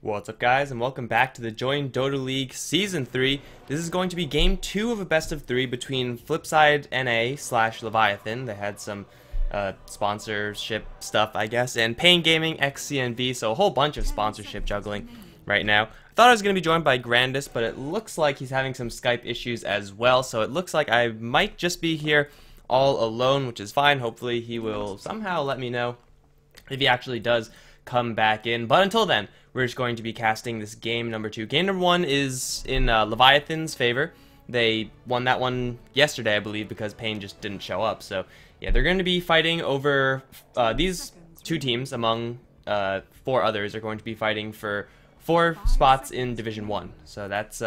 What's up, guys, and welcome back to the Join Dota League Season 3. This is going to be Game 2 of a best of 3 between Flipside NA / Leviathan. They had some sponsorship stuff, I guess, and Pain Gaming XCNV, so a whole bunch of sponsorship juggling right now. I thought I was going to be joined by Grandis, but it looks like he's having some Skype issues as well, so it looks like I might just be here all alone, which is fine. Hopefully he will somehow let me know if he actually does come back in, but until then, we're just going to be casting this game number 2. Game number 1 is in Leviathan's favor. They won that one yesterday, I believe, because Pain just didn't show up. So, yeah, they're going to be fighting over these two teams among 4 others are going to be fighting for 4 spots in Division 1. So that's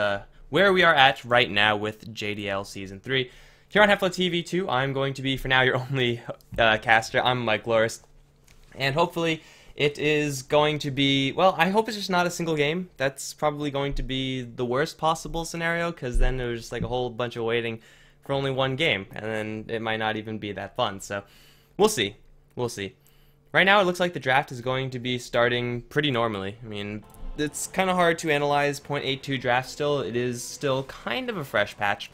where we are at right now with JDL Season 3. Here on HeflaTV 2, I'm going to be, for now, your only caster. I'm Mike Loris, and hopefully it is going to be, well, I hope it's just not a single game. That's probably going to be the worst possible scenario, because then there's just like a whole bunch of waiting for only one game, and then it might not even be that fun. So we'll see. We'll see. Right now it looks like the draft is going to be starting pretty normally. I mean, it's kind of hard to analyze 0.82 draft still. It is still kind of a fresh patch.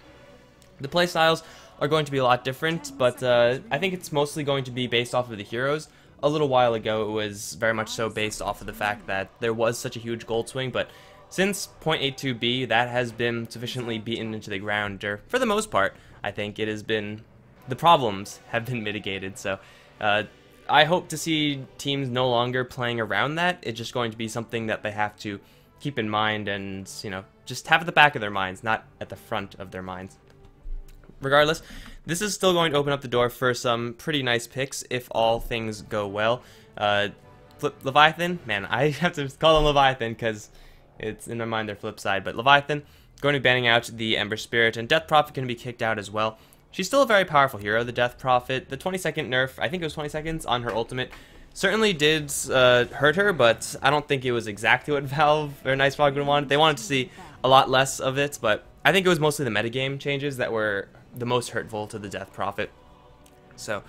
The playstyles are going to be a lot different, but I think it's mostly going to be based off of the heroes. A little while ago, it was very much so based off of the fact that there was such a huge gold swing, but since 0.82B, that has been sufficiently beaten into the ground, or for the most part, I think it has been, the problems have been mitigated, so I hope to see teams no longer playing around that. It's just going to be something that they have to keep in mind and, you know, just have at the back of their minds, not at the front of their minds. Regardless, this is still going to open up the door for some pretty nice picks if all things go well. Leviathan, man, I have to call them Leviathan because it's in my mind they're flip side, but Leviathan going to be banning out the Ember Spirit, and Death Prophet going to be kicked out as well. She's still a very powerful hero, the Death Prophet. The 20-second nerf, I think it was 20 seconds on her ultimate, certainly did hurt her, but I don't think it was exactly what Valve or Nice Frog would want. They wanted to see a lot less of it, but I think it was mostly the metagame changes that were the most hurtful to the Death Prophet. So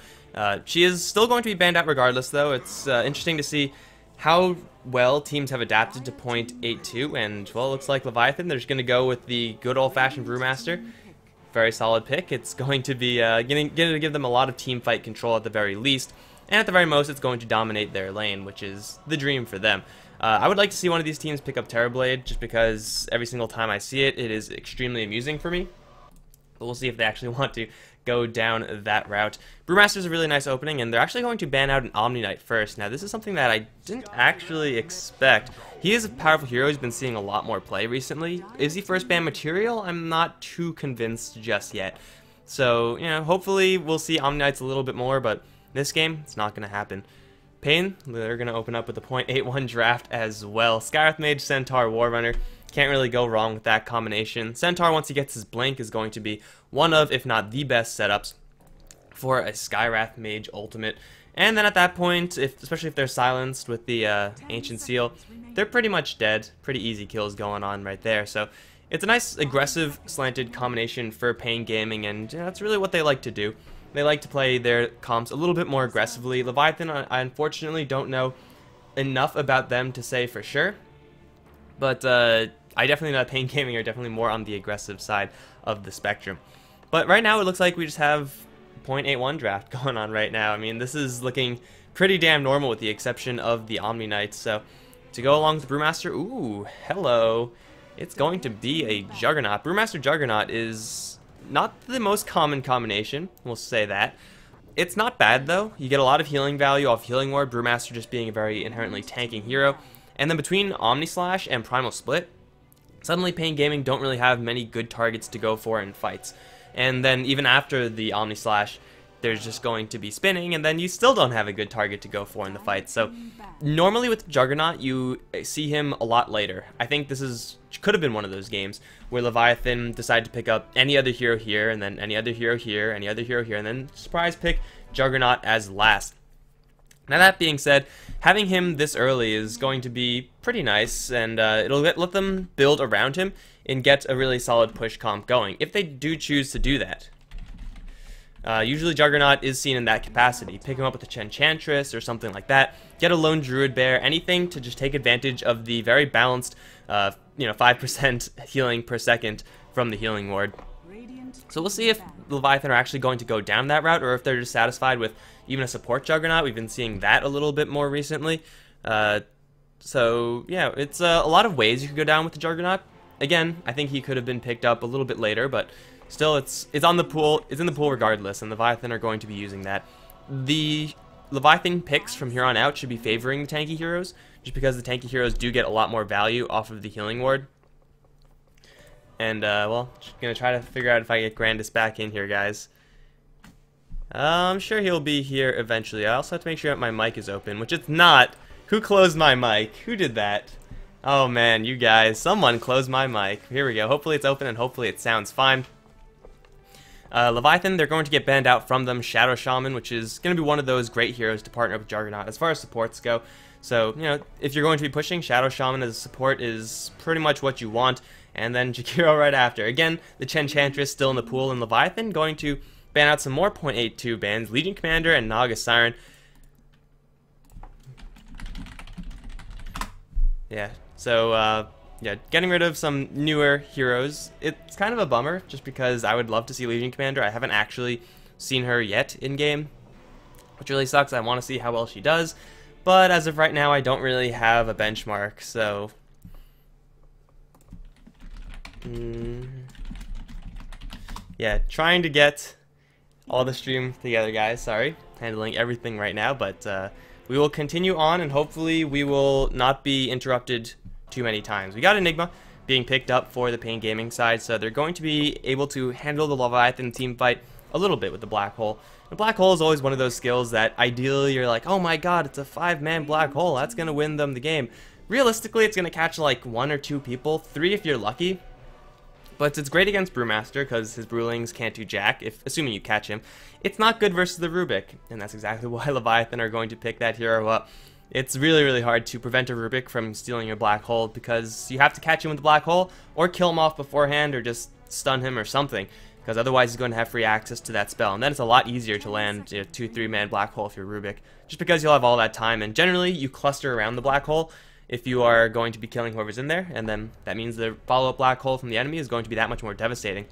she is still going to be banned out regardless, though. It's interesting to see how well teams have adapted to 0.82, and, well, it looks like Leviathan, they're just going to go with the good old-fashioned Brewmaster. Very solid pick. It's going to be going to give them a lot of team fight control at the very least, and at the very most, it's going to dominate their lane, which is the dream for them. I would like to see one of these teams pick up Terrorblade, just because every single time I see it, it is extremely amusing for me. But we'll see if they actually want to go down that route. Brewmaster's a really nice opening, and they're actually going to ban out an Omni Knight first. Now, this is something that I didn't actually expect. He is a powerful hero. He's been seeing a lot more play recently. Is he first ban material? I'm not too convinced just yet. So, you know, hopefully we'll see Omni Knights a little bit more, but this game, it's not going to happen. Pain, they're going to open up with a 0.81 draft as well. Skywrath Mage, Centaur, Warrunner. Can't really go wrong with that combination. Centaur, once he gets his blink, is going to be one of, if not the best setups for a Skywrath Mage ultimate. And then at that point, especially if they're silenced with the Ancient Seal, they're pretty much dead. Pretty easy kills going on right there. So it's a nice aggressive slanted combination for Pain Gaming, and you know, that's really what they like to do. They like to play their comps a little bit more aggressively. Leviathan, I unfortunately don't know enough about them to say for sure, but I definitely know that Pain Gaming are definitely more on the aggressive side of the spectrum. But right now it looks like we just have 0.81 draft going on right now. I mean, this is looking pretty damn normal with the exception of the Omni Knights. So to go along with the Brewmaster, ooh, hello. It's going to be a Juggernaut. Brewmaster Juggernaut is not the most common combination, we'll say that. It's not bad though. You get a lot of healing value off Healing Ward, Brewmaster just being a very inherently tanking hero. And then between Omni Slash and Primal Split, suddenly Pain Gaming don't really have many good targets to go for in fights. And then even after the Omni Slash, there's just going to be spinning, and then you still don't have a good target to go for in the fight. So normally with Juggernaut, you see him a lot later. I think this could have been one of those games where Leviathan decided to pick up any other hero here, and then any other hero here, any other hero here, and then surprise pick Juggernaut as last. Now that being said, having him this early is going to be pretty nice, and it'll let them build around him and get a really solid push comp going, if they do choose to do that. Usually Juggernaut is seen in that capacity. Pick him up with a Enchantress or something like that. Get a lone Druid Bear, anything to just take advantage of the very balanced, 5% healing per second from the healing ward. So we'll see if Leviathan are actually going to go down that route, or if they're just satisfied with even a support Juggernaut. We've been seeing that a little bit more recently. So yeah, it's a lot of ways you could go down with the Juggernaut. Again, I think he could have been picked up a little bit later, but still, it's on the pool. It's in the pool regardless, and Leviathan are going to be using that. The Leviathan picks from here on out should be favoring the tanky heroes, just because the tanky heroes do get a lot more value off of the healing ward. And well, just gonna try to figure out if I get Grandis back in here, guys. I'm sure he'll be here eventually. I also have to make sure that my mic is open, which it's not. Who closed my mic? Who did that? Oh man, you guys, someone closed my mic. Here we go. Hopefully it's open and hopefully it sounds fine. Leviathan, they're going to get banned out from them. Shadow Shaman, which is going to be one of those great heroes to partner with Juggernaut as far as supports go. So, you know, if you're going to be pushing, Shadow Shaman as a support is pretty much what you want. And then Jakiro right after. Again, the Enchantress still in the pool, and Leviathan going to ban out some more .82 bans. Legion Commander and Naga Siren. Yeah, so, yeah, getting rid of some newer heroes. It's kind of a bummer, just because I would love to see Legion Commander. I haven't actually seen her yet in-game, which really sucks. I want to see how well she does. But as of right now, I don't really have a benchmark, so... yeah, trying to get all the stream together, guys. Sorry, handling everything right now, but we will continue on, and hopefully we will not be interrupted too many times. We got Enigma being picked up for the Pain Gaming side, so they're going to be able to handle the Leviathan team fight a little bit with the Black Hole. The Black Hole is always one of those skills that ideally you're like, oh my god, it's a 5-man Black Hole, that's going to win them the game. Realistically, it's going to catch like 1 or 2 people, 3 if you're lucky. But it's great against Brewmaster because his Brewlings can't do jack, assuming you catch him. It's not good versus the Rubik, and that's exactly why Leviathan are going to pick that hero up. It's really, really hard to prevent a Rubik from stealing your Black Hole because you have to catch him with the Black Hole, or kill him off beforehand, or just stun him or something, because otherwise he's going to have free access to that spell, and then it's a lot easier to land a 2-3-man Black Hole if you're Rubik, just because you'll have all that time, and generally you cluster around the Black Hole if you are going to be killing whoever's in there, and then that means the follow-up Black Hole from the enemy is going to be that much more devastating.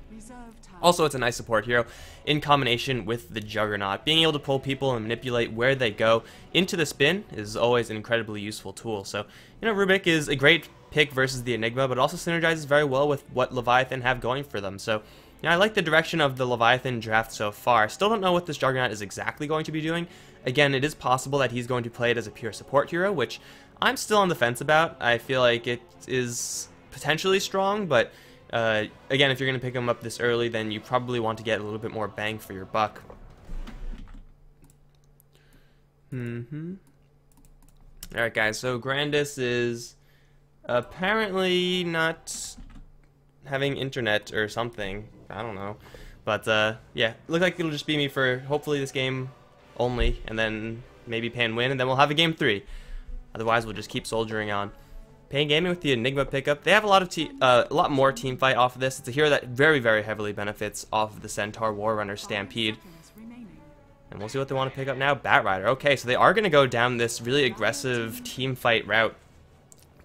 Also, it's a nice support hero in combination with the Juggernaut. Being able to pull people and manipulate where they go into the spin is always an incredibly useful tool. So, you know, Rubik is a great pick versus the Enigma, but also synergizes very well with what Leviathan have going for them. So, you know, I like the direction of the Leviathan draft so far. Still don't know what this Juggernaut is exactly going to be doing. Again, it is possible that he's going to play it as a pure support hero, which I'm still on the fence about. I feel like it is potentially strong, but again, if you're going to pick him up this early, then you probably want to get a little bit more bang for your buck. Alright guys, so Grandis is apparently not having internet or something. I don't know. But yeah, looks like it'll just be me for hopefully this game only, and then maybe Pan win, and then we'll have a game 3. Otherwise, we'll just keep soldiering on. Pain Gaming with the Enigma pickup. They have a lot more team fight off of this. It's a hero that very, very heavily benefits off of the Centaur Warrunner Stampede. And we'll see what they want to pick up now. Batrider. Okay, so they are going to go down this really aggressive team fight route.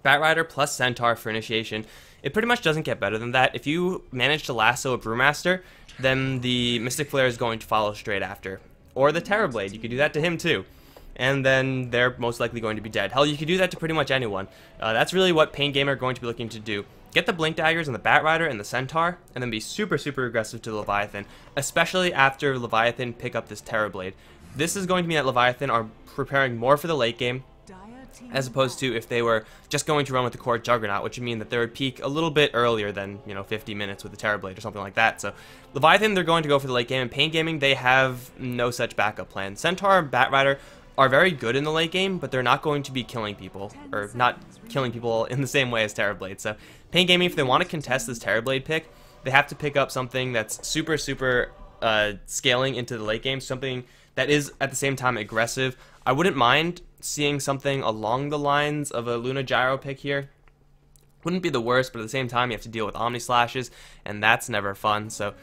Batrider plus Centaur for initiation. It pretty much doesn't get better than that. If you manage to lasso a Brewmaster, then the Mystic Flare is going to follow straight after. Or the Terrorblade. You could do that to him too. And then they're most likely going to be dead. Hell, you could do that to pretty much anyone. That's really what Pain Gamer are going to be looking to do. Get the Blink Daggers and the Batrider and the Centaur, and then be super, super aggressive to the Leviathan, especially after Leviathan pick up this Terrorblade. This is going to mean that Leviathan are preparing more for the late game, as opposed to if they were just going to run with the core Juggernaut, which would mean that they would peak a little bit earlier than, you know, 50 minutes with the Terrorblade or something like that. So Leviathan, they're going to go for the late game, and Pain Gaming, they have no such backup plan. Centaur and Batrider are very good in the late game, but they're not going to be killing people, or not killing people in the same way as Terrorblade. So Pain Gaming, if they want to contest this Terrorblade pick, they have to pick up something that's super, super scaling into the late game, something that is at the same time aggressive. I wouldn't mind seeing something along the lines of a Luna Gyro pick here. Wouldn't be the worst, but at the same time you have to deal with Omni Slashes, and that's never fun. So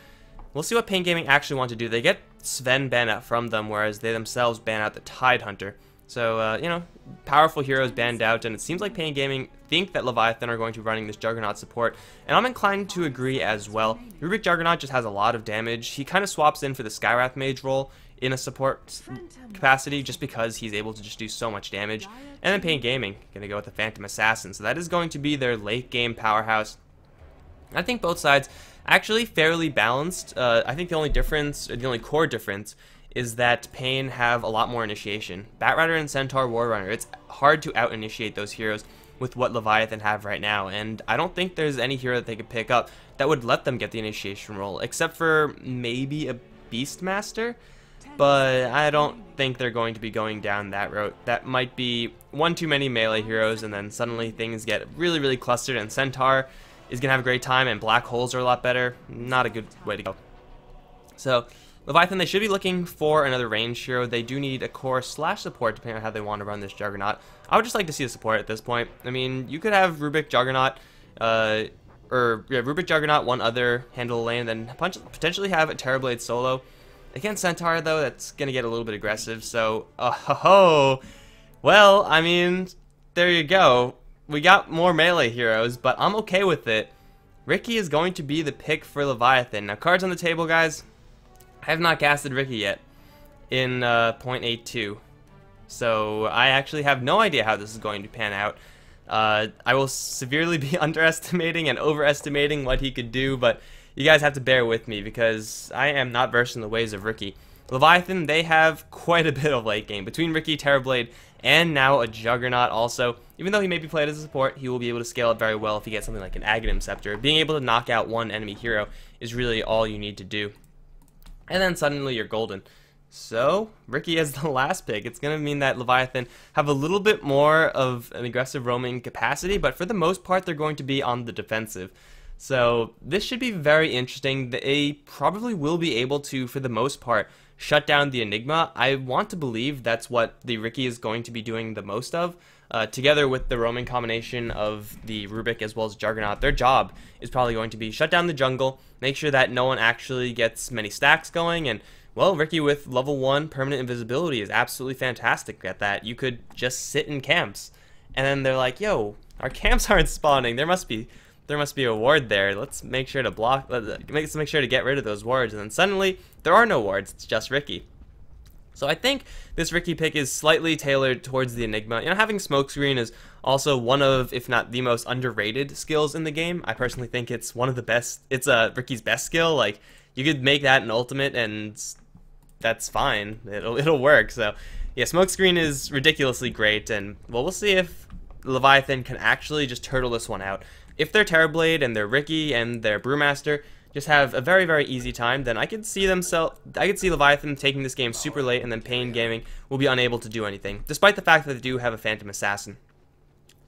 We'll see what Pain Gaming actually want to do. They get Sven banned out from them, whereas they themselves ban out the Tide Hunter. So, you know, powerful heroes banned out, and it seems like Pain Gaming think that Leviathan are going to be running this Juggernaut support, and I'm inclined to agree as well. Rubik Juggernaut just has a lot of damage. He kind of swaps in for the Skywrath Mage role in a support capacity just because he's able to just do so much damage. And then Pain Gaming, going to go with the Phantom Assassin, so that is going to be their late game powerhouse. I think both sides actually fairly balanced. I think the only difference, or the only core difference, is that Pain have a lot more initiation. Batrider and Centaur Warrunner, it's hard to out-initiate those heroes with what Leviathan have right now, and I don't think there's any hero that they could pick up that would let them get the initiation role, except for maybe a Beastmaster, but I don't think they're going to be going down that route. That might be one too many melee heroes, and then suddenly things get really, really clustered, and Centaur is going to have a great time, and Black Holes are a lot better. Not a good way to go. So, Leviathan, they should be looking for another range hero. They do need a core / support, depending on how they want to run this Juggernaut. I would just like to see a support at this point. I mean, you could have Rubik Juggernaut, Rubik Juggernaut, one other handle lane, and then potentially have a Terrorblade solo. Against Centaur, though, that's going to get a little bit aggressive, so, well, I mean, there you go. We got more melee heroes, but I'm okay with it. Ricky is going to be the pick for Leviathan. Now, cards on the table, guys. I have not casted Ricky yet in 0.82, so I actually have no idea how this is going to pan out. I will severely be underestimating and overestimating what he could do, but you guys have to bear with me because I am not versed in the ways of Ricky. Leviathan, they have quite a bit of late game. Between Ricky, Terrorblade, and now a Juggernaut also. Even though he may be played as a support, he will be able to scale it very well if he gets something like an Aghanim Scepter. Being able to knock out one enemy hero is really all you need to do. And then suddenly you're golden. So, Ricky as the last pick. It's going to mean that Leviathan have a little bit more of an aggressive roaming capacity, but for the most part they're going to be on the defensive. So, this should be very interesting. They probably will be able to, for the most part, shut down the Enigma. I want to believe that's what the Ricky is going to be doing the most of. Together with the roaming combination of the Rubik as well as Juggernaut, their job is probably going to be shut down the jungle, make sure that no one actually gets many stacks going, and, well, Ricky with level 1 permanent invisibility is absolutely fantastic at that. You could just sit in camps, and then they're like, yo, our camps aren't spawning, there must be a ward there, let's make sure to block, let's make sure to get rid of those wards, and then suddenly, there are no wards, it's just Ricky. So I think this Ricky pick is slightly tailored towards the Enigma. You know, having Smokescreen is also one of, if not the most underrated skills in the game. I personally think it's one of the best, it's Ricky's best skill. Like, you could make that an ultimate and that's fine, it'll work. So yeah, Smokescreen is ridiculously great, and well, we'll see if Leviathan can actually just turtle this one out. If they're Terrorblade and they're Ricky and they're Brewmaster just have a very, very easy time, then I could see Leviathan taking this game super late, and then Pain Gaming will be unable to do anything, despite the fact that they do have a Phantom Assassin.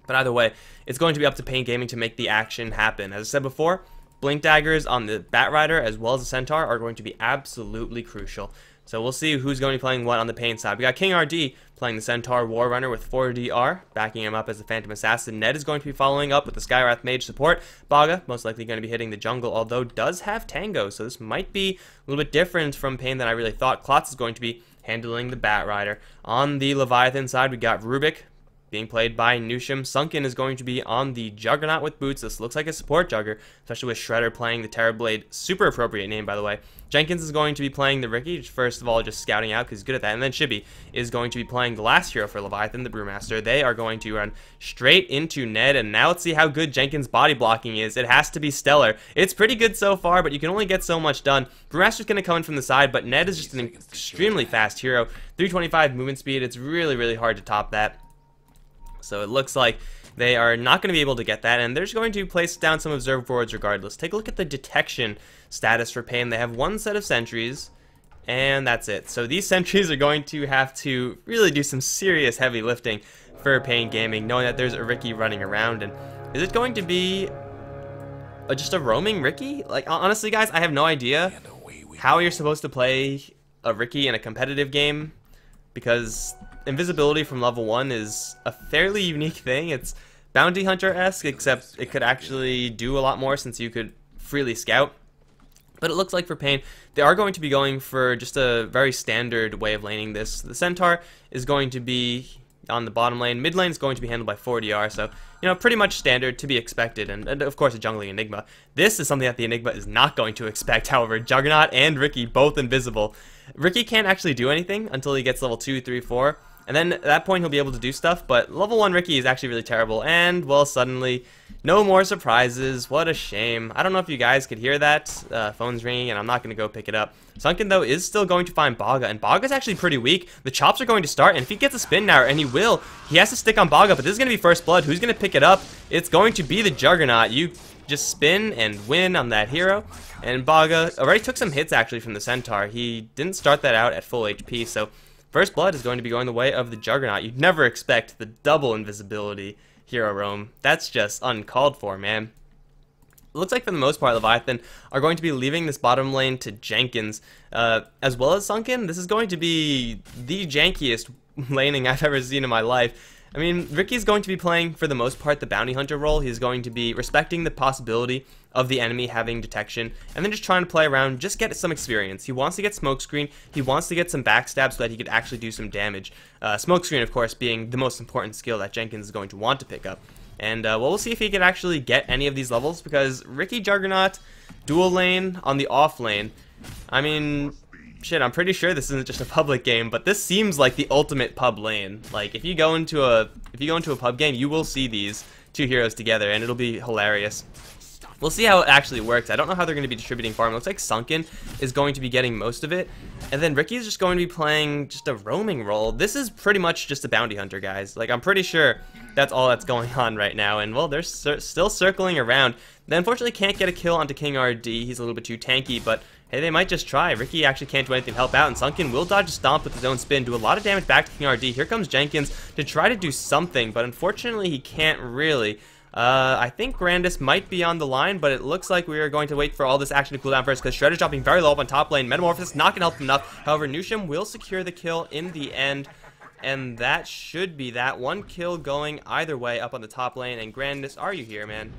But either way, it's going to be up to Pain Gaming to make the action happen. As I said before, Blink Daggers on the Batrider as well as the Centaur are going to be absolutely crucial. So we'll see who's going to be playing what on the Pain side. We got King RD playing the Centaur Warrunner with 4DR, backing him up as the Phantom Assassin. Ned is going to be following up with the Skywrath Mage support. Baga, most likely going to be hitting the jungle, although does have Tango, so this might be a little bit different from Pain than I really thought. Klotz is going to be handling the Batrider. On the Leviathan side, we got Rubik being played by Nushim. Sunken is going to be on the Juggernaut with boots. This looks like a support Jugger, especially with Shredder playing the Terrorblade. Super appropriate name, by the way. Jenkins is going to be playing the Ricky, first of all, just scouting out because he's good at that. And then Chibi is going to be playing the last hero for Leviathan, the Brewmaster. They are going to run straight into Ned, and now let's see how good Jenkins' body blocking is. It has to be stellar. It's pretty good so far, but you can only get so much done. Brewmaster's going to come in from the side, but Ned is just an extremely fast hero. 325 movement speed. It's really, really hard to top that. So it looks like they are not going to be able to get that, and they're just going to place down some observe wards regardless. Take a look at the detection status for Pain. They have one set of sentries, and that's it. So these sentries are going to have to really do some serious heavy lifting for Pain Gaming, knowing that there's a Ricky running around. And is it going to be just a roaming Ricky? Like, honestly, guys, I have no idea how you're supposed to play a Ricky in a competitive game, because invisibility from level 1 is a fairly unique thing. It's Bounty Hunter-esque, except it could actually do a lot more since you could freely scout. But it looks like for Pain, they are going to be going for just a very standard way of laning this. The Centaur is going to be on the bottom lane. Mid lane is going to be handled by 4DR, so, you know, pretty much standard to be expected. And of course, a jungling Enigma. This is something that the Enigma is not going to expect, however. Juggernaut and Riki both invisible. Riki can't actually do anything until he gets level 2, 3, 4. And then at that point, he'll be able to do stuff, but level 1 Riki is actually really terrible, and, well, suddenly, no more surprises. What a shame. I don't know if you guys could hear that. Phone's ringing, and I'm not going to go pick it up. Sunken, though, is still going to find Baga, and Baga's actually pretty weak. The chops are going to start, and if he gets a spin now, and he will, he has to stick on Baga, but this is going to be first blood. Who's going to pick it up? It's going to be the Juggernaut. You just spin and win on that hero, and Baga already took some hits, actually, from the Centaur. He didn't start that out at full HP, so first blood is going to be going the way of the Juggernaut. You'd never expect the double invisibility hero roam. That's just uncalled for, man. It looks like for the most part, Leviathan are going to be leaving this bottom lane to Jenkins, as well as Sunken. This is going to be the jankiest laning I've ever seen in my life. I mean, Riki's going to be playing, for the most part, the bounty hunter role. He's going to be respecting the possibility of the enemy having detection, and then just trying to play around, just get some experience. He wants to get smokescreen, he wants to get some backstab so that he could actually do some damage. Smokescreen, of course, being the most important skill that Jenkins is going to want to pick up. And, well, we'll see if he can actually get any of these levels, because Riki Juggernaut, dual lane on the off lane, I mean, shit, I'm pretty sure this isn't just a public game, but this seems like the ultimate pub lane. Like, if you go into a pub game, you will see these two heroes together, and it'll be hilarious. We'll see how it actually works. I don't know how they're going to be distributing farm. It looks like Sunken is going to be getting most of it, and then Riki is just going to be playing just a roaming role. This is pretty much just a bounty hunter, guys. Like, I'm pretty sure that's all that's going on right now, and, well, they're still circling around. They unfortunately can't get a kill onto King RD. He's a little bit too tanky, but hey, they might just try. Riki actually can't do anything to help out, and Sunken will dodge a stomp with his own spin, do a lot of damage back to King RD. Here comes Jenkins to try to do something, but unfortunately he can't really. I think Grandis might be on the line, but it looks like we are going to wait for all this action to cool down first, because Shredder's dropping very low up on top lane. Metamorphosis not going to help him enough. However, Nushim will secure the kill in the end, and that should be that. One kill going either way up on the top lane, and Grandis, are you here, man?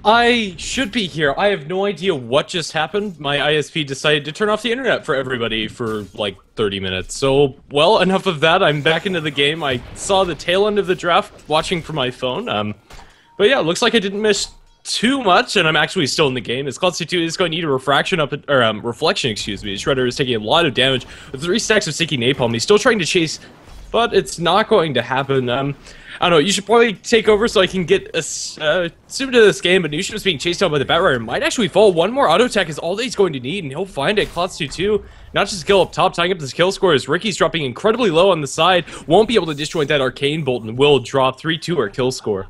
I should be here. I have no idea what just happened. My ISP decided to turn off the internet for everybody for like 30 minutes. So, well, enough of that. I'm back into the game. I saw the tail end of the draft watching from my phone. But yeah, it looks like I didn't miss too much, and I'm actually still in the game. As Class 2 is going to need a reflection, excuse me. Shredder is taking a lot of damage with 3 stacks of sticky napalm. He's still trying to chase, but it's not going to happen. I don't know, you should probably take over so I can get assumed to this game, but Nushim is being chased down by the Batrider. Might actually fall. One more auto attack is all that he's going to need, and he'll find it. Klotz 2-2, not just kill up top, tying up this kill score as Riki's dropping incredibly low on the side. Won't be able to disjoint that arcane bolt and will drop 3-2 our kill score.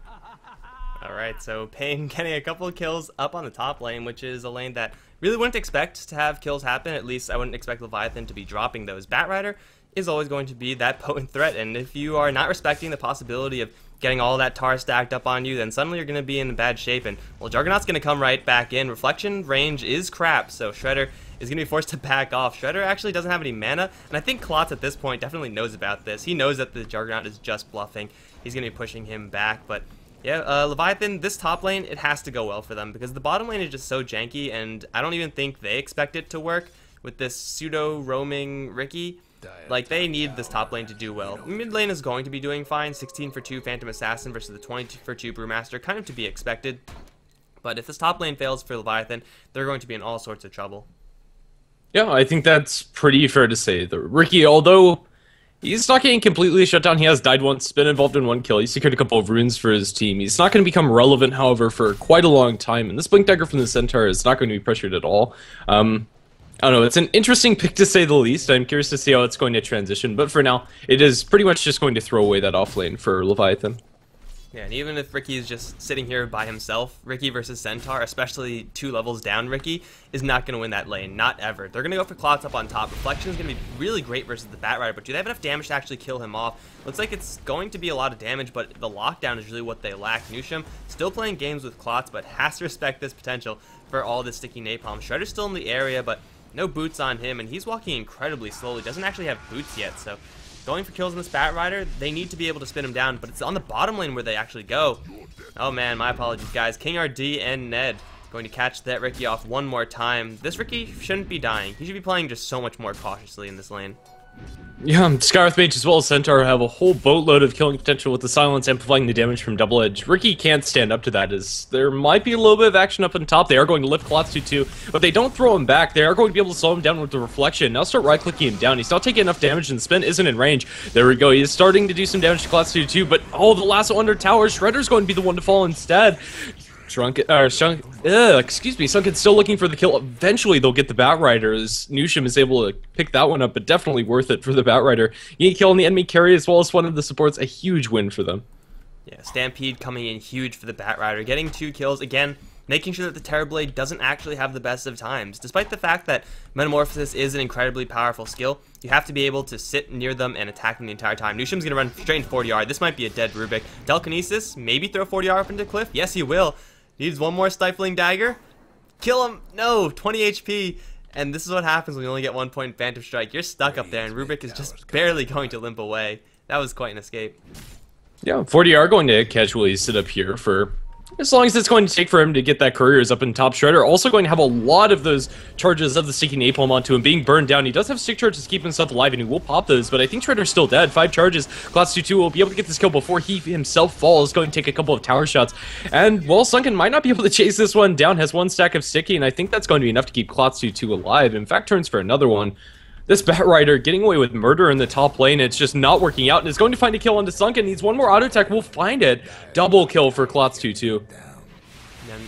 Alright, so Pain getting a couple of kills up on the top lane, which is a lane that really wouldn't expect to have kills happen. At least I wouldn't expect Leviathan to be dropping those. Batrider is always going to be that potent threat, and if you are not respecting the possibility of getting all that tar stacked up on you, then suddenly you're going to be in bad shape, and, well, Juggernaut's going to come right back in. Reflection range is crap, so Shredder is going to be forced to back off. Shredder actually doesn't have any mana, and I think Klotz at this point definitely knows about this. He knows that the Juggernaut is just bluffing. He's going to be pushing him back, but yeah, Leviathan, this top lane, it has to go well for them, because the bottom lane is just so janky, and I don't even think they expect it to work with this pseudo-roaming Riki. Like, they need this top lane to do well. Mid lane is going to be doing fine. 16 for 2 Phantom Assassin versus the 20 for 2 Brewmaster, kind of to be expected. But if this top lane fails for Leviathan, they're going to be in all sorts of trouble. Yeah, I think that's pretty fair to say. The Riki, although he's not getting completely shut down, he has died once, been involved in 1 kill, he's secured a couple of runes for his team. He's not going to become relevant, however, for quite a long time, and this Blink Dagger from the Centaur is not going to be pressured at all. I don't know, it's an interesting pick to say the least. I'm curious to see how it's going to transition, but for now, it is pretty much just going to throw away that off lane for Leviathan. Yeah, and even if Riki is just sitting here by himself, Riki versus Centaur, especially 2 levels down Riki, is not going to win that lane. Not ever. They're going to go for Klotz up on top. Reflection is going to be really great versus the Batrider, but do they have enough damage to actually kill him off? Looks like it's going to be a lot of damage, but the lockdown is really what they lack. Nushim still playing games with Klotz, but has to respect this potential for all this sticky napalm. Shredder's still in the area, but no boots on him, and he's walking incredibly slowly. Doesn't actually have boots yet, so going for kills in this Batrider, they need to be able to spin him down, but it's on the bottom lane where they actually go. Oh man, my apologies, guys. King RD and Ned Going to catch that Riki off one more time. This Riki shouldn't be dying. He should be playing just so much more cautiously in this lane. Yeah, Skyrath Mage as well as Centaur have a whole boatload of killing potential with the silence amplifying the damage from Double Edge. Riki can't stand up to that as there might be a little bit of action up on top. They are going to lift Klotz too, but they don't throw him back. They are going to be able to slow him down with the reflection. Now start right-clicking him down. He's not taking enough damage and the spin isn't in range. There we go. He is starting to do some damage to Klotz too, but oh, the lasso under tower. Shredder's going to be the one to fall instead. Sunken's still looking for the kill. Eventually, they'll get the Batrider as Nushim is able to pick that one up, but definitely worth it for the Batrider. You get a kill on the enemy carry as well as one of the supports, a huge win for them. Yeah, Stampede coming in huge for the Batrider, getting 2 kills, again, making sure that the Terrorblade doesn't actually have the best of times. Despite the fact that Metamorphosis is an incredibly powerful skill, you have to be able to sit near them and attack them the entire time. Nushim's going to run straight into 40R. This might be a dead Rubik. Telekinesis, maybe throw 40R up into Cliff? Yes, he will. Needs one more Stifling Dagger. Kill him! No! 20 HP. And this is what happens when you only get 1 point Phantom Strike. You're stuck up there, and Rubik is just barely going to limp away. That was quite an escape. Yeah, 40 are going to casually sit up here for as long as it's going to take for him to get that couriers up in top. Shredder also going to have a lot of those charges of the sticky napalm onto him being burned down. He does have stick charges to keep himself alive, and he will pop those, but I think Shredder's still dead. 5 charges. Klotz 2 will be able to get this kill before he himself falls. Going to take a couple of tower shots, and well, Sunken might not be able to chase this one down. Has 1 stack of sticky, and I think that's going to be enough to keep Klotz 2 alive. In fact, turns for another one. This Batrider getting away with murder in the top lane. It's just not working out, and is going to find a kill onto Sunken. Needs one more auto attack. We'll find it. Double kill for Klotz 2.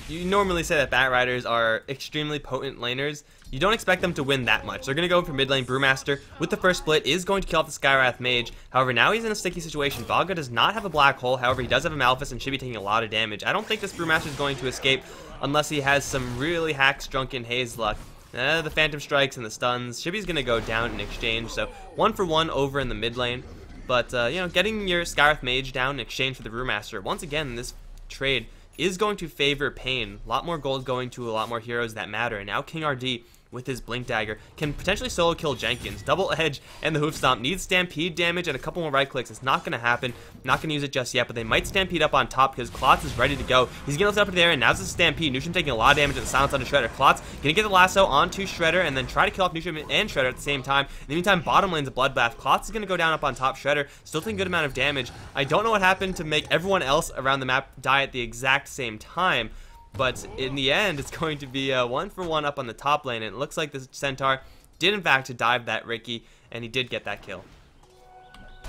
You normally say that Batriders are extremely potent laners. You don't expect them to win that much. They're going to go for mid lane. Brewmaster, with the first split, is going to kill off the Skyrath Mage. However, now he's in a sticky situation. Vaga does not have a black hole. However, he does have a Malphus and should be taking a lot of damage. I don't think this Brewmaster is going to escape unless he has some really hacks drunken haze luck. The Phantom Strikes and the stuns. Shibi's going to go down in exchange. So 1 for 1 over in the mid lane. But, you know, getting your Skyrath Mage down in exchange for the Brewmaster. Once again, this trade is going to favor Pain. A lot more gold going to a lot more heroes that matter. And now King RD, with his Blink Dagger, can potentially solo kill Jenkins. Double Edge and the Hoof Stomp needs Stampede damage and a couple more right clicks. It's not going to happen. Not going to use it just yet, but they might Stampede up on top because Klotz is ready to go. He's going to lift up into the air, and now's the Stampede. Nushim taking a lot of damage and the silence onto Shredder. Klotz going to get the lasso onto Shredder and then try to kill off Nushim and Shredder at the same time. In the meantime, bottom lane's a bloodbath. Klotz is going to go down up on top. Shredder still taking a good amount of damage. I don't know what happened to make everyone else around the map die at the exact same time, but in the end, it's going to be a 1 for 1 up on the top lane, and it looks like the Centaur did in fact dive that Riki, and he did get that kill.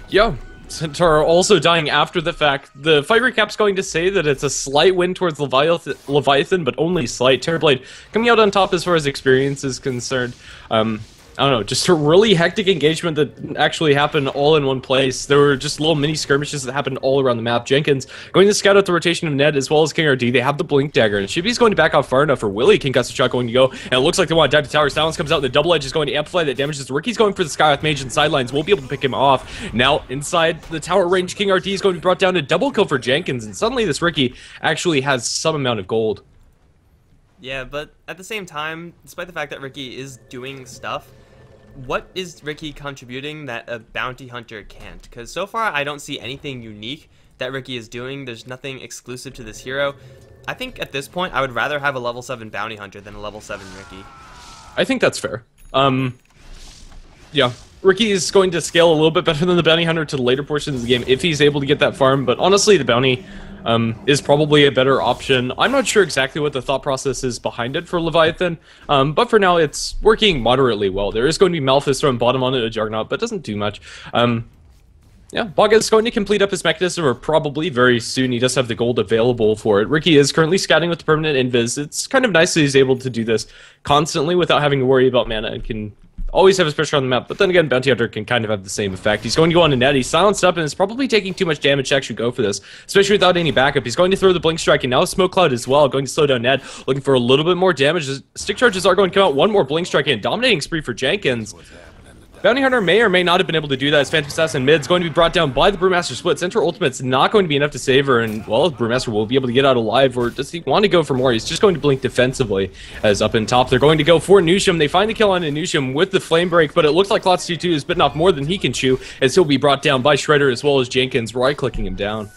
Yeah, Centaur also dying after the fact. The fight recap's going to say that it's a slight win towards Leviathan, but only slight. Terrorblade coming out on top as far as experience is concerned. I don't know, just a really hectic engagement that actually happened all in one place. There were just little mini skirmishes that happened all around the map. Jenkins going to scout out the rotation of Ned as well as King RD. They have the Blink Dagger, and Shibi's going to back off far enough for Willie. King Gust shot going to go, and it looks like they want to dive to tower. Silence comes out, and the Double Edge is going to amplify that damages. Ricky's going for the Skyrath Mage and sidelines. We'll be able to pick him off. Now, inside the tower range, King RD is going to be brought down to double kill for Jenkins, and suddenly this Ricky actually has some amount of gold. Yeah, but at the same time, despite the fact that Ricky is doing stuff, what is Ricky contributing that a bounty hunter can't? Because so far I don't see anything unique that Ricky is doing. There's nothing exclusive to this hero. I think at this point I would rather have a level 7 bounty hunter than a level 7 Ricky. I think that's fair. Yeah, Ricky is going to scale a little bit better than the bounty hunter to the later portions of the game if he's able to get that farm, but honestly the bounty is probably a better option. I'm not sure exactly what the thought process is behind it for Leviathan, but for now it's working moderately well. There is going to be Malphus thrown bottom onto a Juggernaut, but doesn't do much. Yeah, Baga is going to complete up his mechanism, or probably very soon. He does have the gold available for it. Ricky is currently scouting with the permanent invis. It's kind of nice that he's able to do this constantly without having to worry about mana and can always have his pressure on the map, but then again, Bounty Hunter can kind of have the same effect. He's going to go on to Ned, he's silenced up, and is probably taking too much damage to actually go for this, especially without any backup. He's going to throw the Blink Strike, and now a Smoke Cloud as well, going to slow down Ned, looking for a little bit more damage. Stick Charges are going to come out, one more Blink Strike, and dominating spree for Jenkins. Bounty Hunter may or may not have been able to do that as Phantom Assassin mid's going to be brought down by the Brewmaster split. Centaur Ultimate's not going to be enough to save her, and, well, Brewmaster will be able to get out alive, or does he want to go for more? He's just going to blink defensively as up in top. They're going to go for Nushim. They find the kill on Nushim with the Flame Break, but it looks like Klotz 2 is bitten off more than he can chew, as he'll be brought down by Shredder as well as Jenkins, right-clicking him down.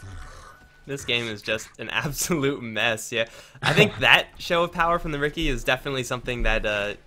This game is just an absolute mess, yeah. I think that show of power from the Riki is definitely something that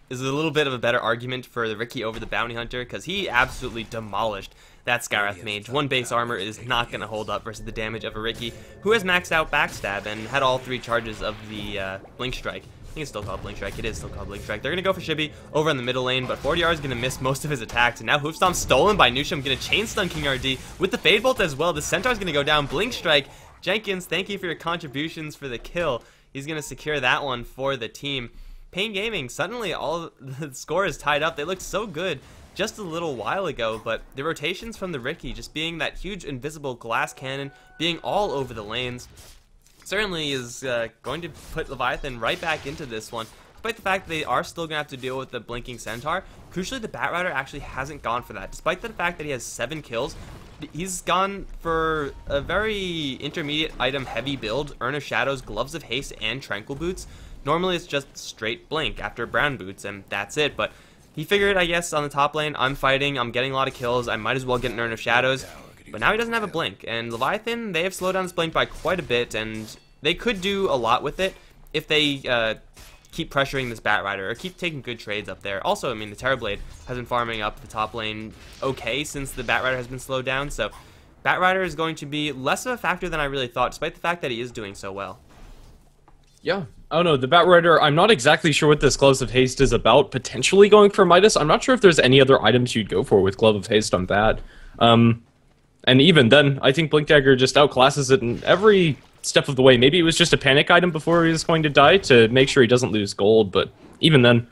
is a little bit of a better argument for the Riki over the Bounty Hunter, because he absolutely demolished that Skywrath Mage. One base armor is not going to hold up versus the damage of a Riki, who has maxed out Backstab and had all 3 charges of the Blink Strike. I think it's still called Blink Strike. It is still called Blink Strike. They're going to go for Shibi over in the middle lane, but 40R is going to miss most of his attacks. And now Hoofstomp stolen by Nusham, going to chain stun King RD with the Fade Bolt as well. The Centaur's going to go down. Blink Strike. Jenkins, thank you for your contributions for the kill. He's going to secure that one for the team. Pain Gaming, suddenly all the score is tied up. They looked so good just a little while ago, but the rotations from the Riki, just being that huge invisible glass cannon, being all over the lanes, certainly is going to put Leviathan right back into this one, despite the fact that they are still going to have to deal with the blinking Centaur. Crucially, the Batrider actually hasn't gone for that. Despite the fact that he has 7 kills, he's gone for a very intermediate item heavy build, Urn of Shadows, Gloves of Haste, and Tranquil Boots. Normally it's just straight blink after Brown Boots, and that's it, but he figured, I guess, on the top lane, I'm fighting, I'm getting a lot of kills, I might as well get an Urn of Shadows. But now he doesn't have a blink, and Leviathan, they have slowed down this blink by quite a bit, and they could do a lot with it if they keep pressuring this Batrider or keep taking good trades up there. Also, I mean, the Terrorblade has been farming up the top lane okay since the Batrider has been slowed down, so Batrider is going to be less of a factor than I really thought, despite the fact that he is doing so well. Yeah. Oh no, the Batrider, I'm not exactly sure what this Gloves of Haste is about. Potentially going for Midas. I'm not sure if there's any other items you'd go for with Glove of Haste on that. And even then, I think Blink Dagger just outclasses it in every step of the way. Maybe it was just a panic item before he was going to die to make sure he doesn't lose gold, but even then,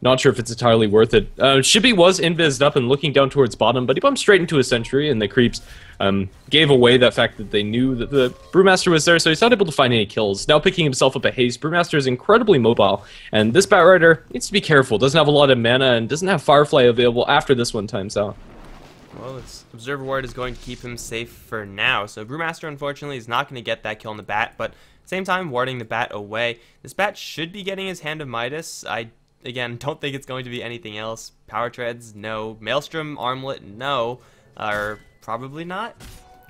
not sure if it's entirely worth it. Shibi was invised up and looking down towards bottom, but he bumped straight into a sentry, and the creeps gave away that fact that they knew that the Brewmaster was there, so he's not able to find any kills. Now picking himself up a haste, Brewmaster is incredibly mobile, and this Batrider needs to be careful. Doesn't have a lot of mana, and doesn't have Firefly available after this one times out. Well, this Observer Ward is going to keep him safe for now. So Brewmaster, unfortunately, is not going to get that kill on the Bat, but at the same time, warding the Bat away. This Bat should be getting his Hand of Midas. I, again, don't think it's going to be anything else. Power Treads, no. Maelstrom, Armlet, no. Or probably not.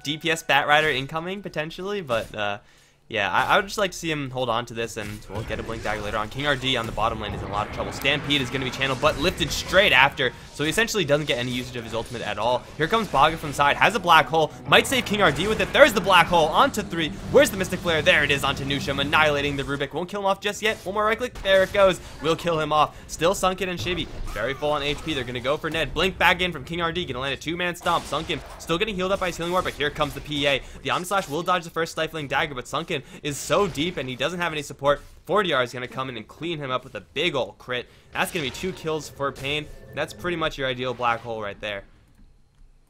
DPS Batrider incoming, potentially, but yeah, I would just like to see him hold on to this, and we'll get a Blink Dagger later on. King RD on the bottom lane is in a lot of trouble. Stampede is going to be channeled, but lifted straight after, so he essentially doesn't get any usage of his ultimate at all. Here comes Baga from the side, has a Black Hole, might save King RD with it. There's the Black Hole, onto 3. Where's the Mystic Flare? There it is, onto Nusham, annihilating the Rubik. Won't kill him off just yet. One more right click, there it goes. We'll kill him off. Still Sunken and Shibi, very full on HP. They're going to go for Ned. Blink back in from King RD, going to land a 2-man stomp. Sunken, still getting healed up by his healing ward, but here comes the PA. The Omnislash will dodge the first Stifling Dagger, but Sunken is so deep and he doesn't have any support. 40R is going to come in and clean him up with a big ol' crit. That's going to be 2 kills for Pain. That's pretty much your ideal Black Hole right there.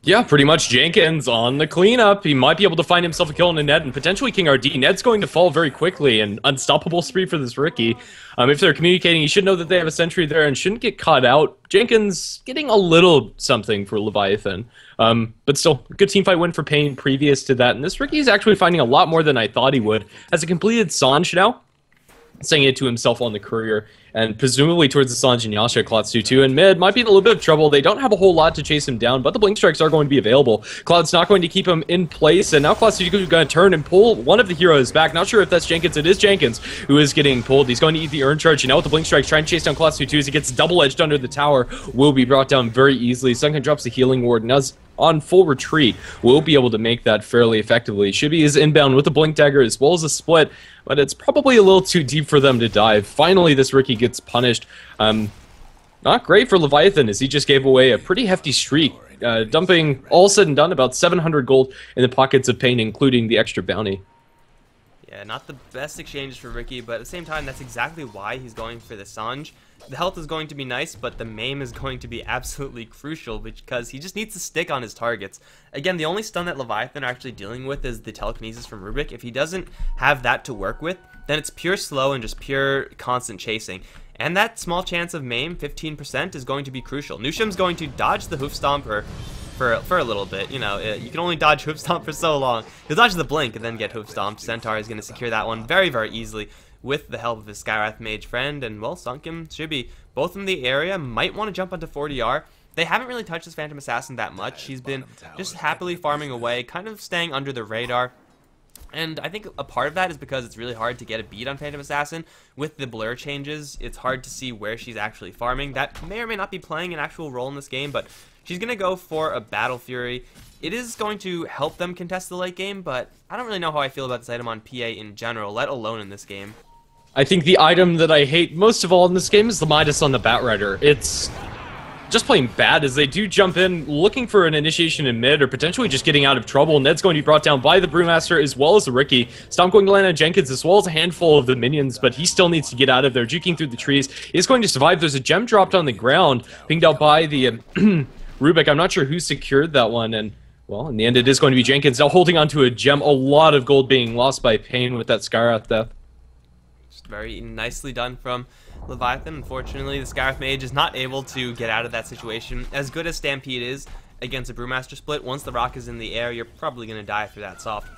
Yeah, pretty much Jenkins on the cleanup. He might be able to find himself a kill on a Ned, and potentially King RD. Ned's going to fall very quickly, and unstoppable spree for this Riki. If they're communicating, you should know that they have a sentry there and shouldn't get caught out. Jenkins getting a little something for Leviathan. But still, a good teamfight win for Pain previous to that, and this Riki is actually finding a lot more than I thought he would. Has a completed Sanj now, saying it to himself on the courier, and presumably towards the Sanj and Yasha. Cloud's 2-2, and mid might be in a little bit of trouble. They don't have a whole lot to chase him down, but the Blink Strikes are going to be available. Cloud's not going to keep him in place, and now Cloud's going to turn and pull one of the heroes back. Not sure if that's Jenkins. It is Jenkins who is getting pulled. He's going to eat the Urn Charge, and now with the Blink Strikes, trying to chase down Cloud's 2-2 as he gets double-edged under the tower. Will be brought down very easily. Sunken drops the Healing Ward, and as on full retreat, will be able to make that fairly effectively. Shibi is inbound with the Blink Dagger as well as a split, but it's probably a little too deep for them to dive. Finally, this Riki gets punished. Not great for Leviathan, as he just gave away a pretty hefty streak, dumping, all said and done, about 700 gold in the pockets of Pain, including the extra bounty. Yeah, not the best exchanges for Riki, but at the same time, that's exactly why he's going for the Sanj. The health is going to be nice, but the maim is going to be absolutely crucial because he just needs to stick on his targets. Again, the only stun that Leviathan are actually dealing with is the telekinesis from Rubik. If he doesn't have that to work with, then it's pure slow and just pure constant chasing. And that small chance of maim, 15%, is going to be crucial. Nusham's going to dodge the Hoof Stomper for a little bit. You know, you can only dodge Hoof Stomp for so long. He'll dodge the Blink and then get Hoof Stomped. Centaur is going to secure that one very, very easily with the help of his Skywrath Mage friend. And, well, Sunken, Shibi, both in the area, might want to jump onto 40R. They haven't really touched this Phantom Assassin that much. He's been just happily farming away, kind of staying under the radar. And I think a part of that is because it's really hard to get a beat on Phantom Assassin. With the blur changes, it's hard to see where she's actually farming. That may or may not be playing an actual role in this game, but she's going to go for a Battle Fury. It is going to help them contest the late game, but I don't really know how I feel about this item on PA in general, let alone in this game. I think the item that I hate most of all in this game is the Midas on the Batrider. It's just plain bad, as they do jump in looking for an initiation in mid, or potentially just getting out of trouble. Ned's going to be brought down by the Brewmaster as well as the Riki. Stomp going to land on Jenkins as well as a handful of the minions, but he still needs to get out of there, juking through the trees. He's going to survive. There's a gem dropped on the ground, pinged out by the Rubik. I'm not sure who secured that one, and well, in the end it is going to be Jenkins now holding onto a gem. A lot of gold being lost by Pain with that Skyrath death. Just very nicely done from Leviathan. Unfortunately, the Skyrath Mage is not able to get out of that situation. As good as Stampede is against a Brewmaster split, once the rock is in the air, you're probably going to die through that soft.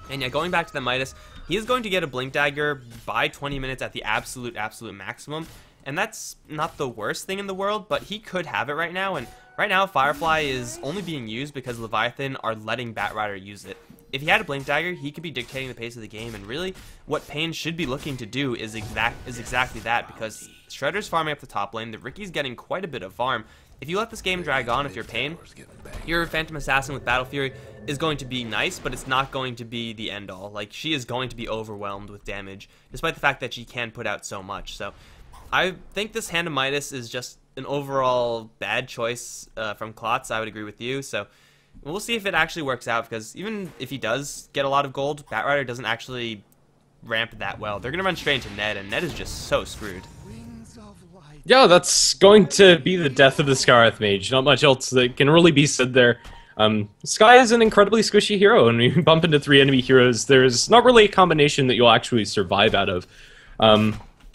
And yeah, going back to the Midas, he is going to get a Blink Dagger by 20 minutes at the absolute maximum. And that's not the worst thing in the world, but he could have it right now. And right now, Firefly is only being used because Leviathan are letting Batrider use it. If he had a Blink Dagger, he could be dictating the pace of the game, and really, what Pain should be looking to do is exactly that, because Shredder's farming up the top lane, the Riki's getting quite a bit of farm. If you let this game drag on, if you're Pain, your Phantom Assassin with Battle Fury is going to be nice, but it's not going to be the end-all. Like, she is going to be overwhelmed with damage, despite the fact that she can put out so much. So, I think this Hand of Midas is just an overall bad choice from Klotz. I would agree with you, so we'll see if it actually works out, because even if he does get a lot of gold, Batrider doesn't actually ramp that well. They're going to run straight into Ned, and Ned is just so screwed. Yeah, that's going to be the death of the Skyrath Mage. Not much else that can really be said there. Sky is an incredibly squishy hero, and when you bump into 3 enemy heroes, there's not really a combination that you'll actually survive out of.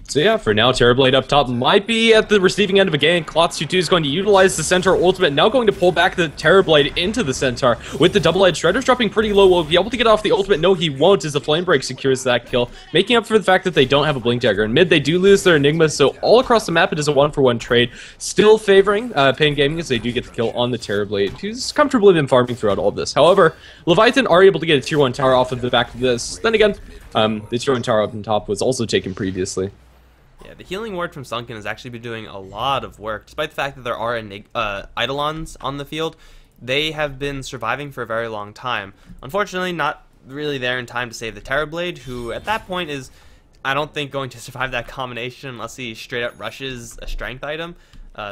So yeah, for now, Terrorblade up top might be at the receiving end of a gank. Klotz 2 is going to utilize the Centaur ultimate, now going to pull back the Terrorblade into the Centaur with the double-edged Shredder's dropping pretty low. Will be able to get off the ultimate? No, he won't, as the Flame Break secures that kill, making up for the fact that they don't have a Blink Dagger. In mid, they do lose their Enigma, so all across the map, it is a 1-for-1 trade. Still favoring Pain Gaming, as they do get the kill on the Terrorblade, who's comfortably been farming throughout all of this. However, Leviathan are able to get a tier 1 tower off of the back of this. Then again, the tier 1 tower up on top was also taken previously. Yeah, the Healing Ward from Sunken has actually been doing a lot of work. Despite the fact that there are Eidolons on the field, they have been surviving for a very long time. Unfortunately, not really there in time to save the Terrorblade, who at that point is, I don't think, going to survive that combination unless he straight up rushes a strength item,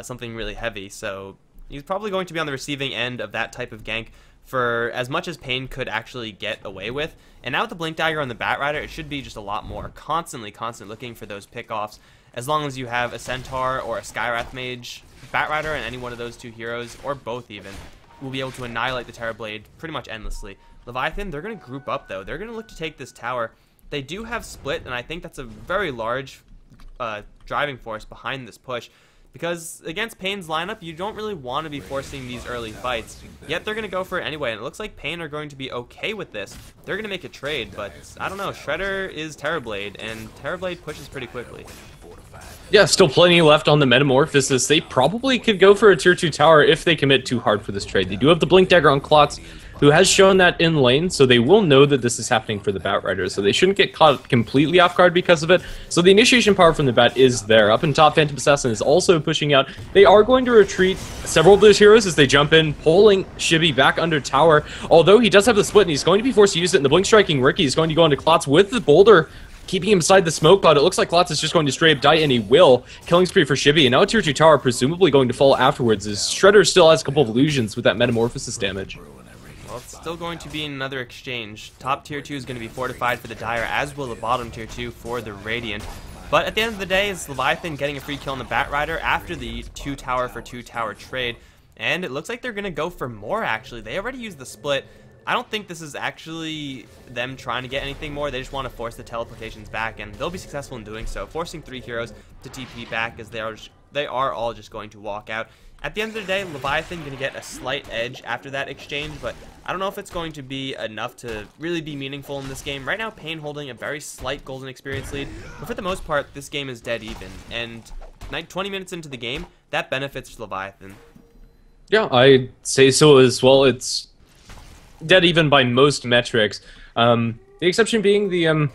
something really heavy. So he's probably going to be on the receiving end of that type of gank for as much as Pain could actually get away with. And now with the Blink Dagger on the Batrider, it should be just a lot more. Constantly looking for those pickoffs. As long as you have a Centaur or a Skyrath Mage, Batrider and any one of those 2 heroes, or both even, will be able to annihilate the Terrorblade pretty much endlessly. Leviathan, they're going to group up though. They're going to look to take this tower. They do have split, and I think that's a very large driving force behind this push. Because against Pain's lineup, you don't really want to be forcing these early fights. Yet they're going to go for it anyway, and it looks like Pain are going to be okay with this. They're going to make a trade, but I don't know. Shredder is Terrorblade, and Terrorblade pushes pretty quickly. Yeah, still plenty left on the Metamorphosis. They probably could go for a tier 2 tower if they commit too hard for this trade. They do have the Blink Dagger on Klotz, who has shown that in lane, so they will know that this is happening for the Batrider, so they shouldn't get caught completely off guard because of it. So the initiation power from the Bat is there. Up in top, Phantom Assassin is also pushing out. They are going to retreat several of those heroes as they jump in, pulling Shibby back under tower, although he does have the split, and he's going to be forced to use it, and the Blink Striking Riki is going to go into Klotz with the Boulder, keeping him inside the smoke cloud. It looks like Klotz is just going to straight up die, and he will. Killing spree for Shibby, and now a tier 2 tower presumably going to fall afterwards, as Shredder still has a couple of illusions with that Metamorphosis damage. Well, it's still going to be another exchange. Top tier 2 is going to be fortified for the Dire, as will the bottom tier 2 for the Radiant. But at the end of the day, it's Leviathan getting a free kill on the Batrider after the 2 tower for 2 tower trade. And it looks like they're going to go for more, actually. They already used the split. I don't think this is actually them trying to get anything more. They just want to force the teleportations back, and they'll be successful in doing so, forcing 3 heroes to TP back, as they are all just going to walk out. At the end of the day, Leviathan going to get a slight edge after that exchange, but I don't know if it's going to be enough to really be meaningful in this game. Right now, Pain holding a very slight golden experience lead, but for the most part, this game is dead even. And 20 minutes into the game, that benefits Leviathan. Yeah, I'd say so as well. It's dead even by most metrics. The exception being the,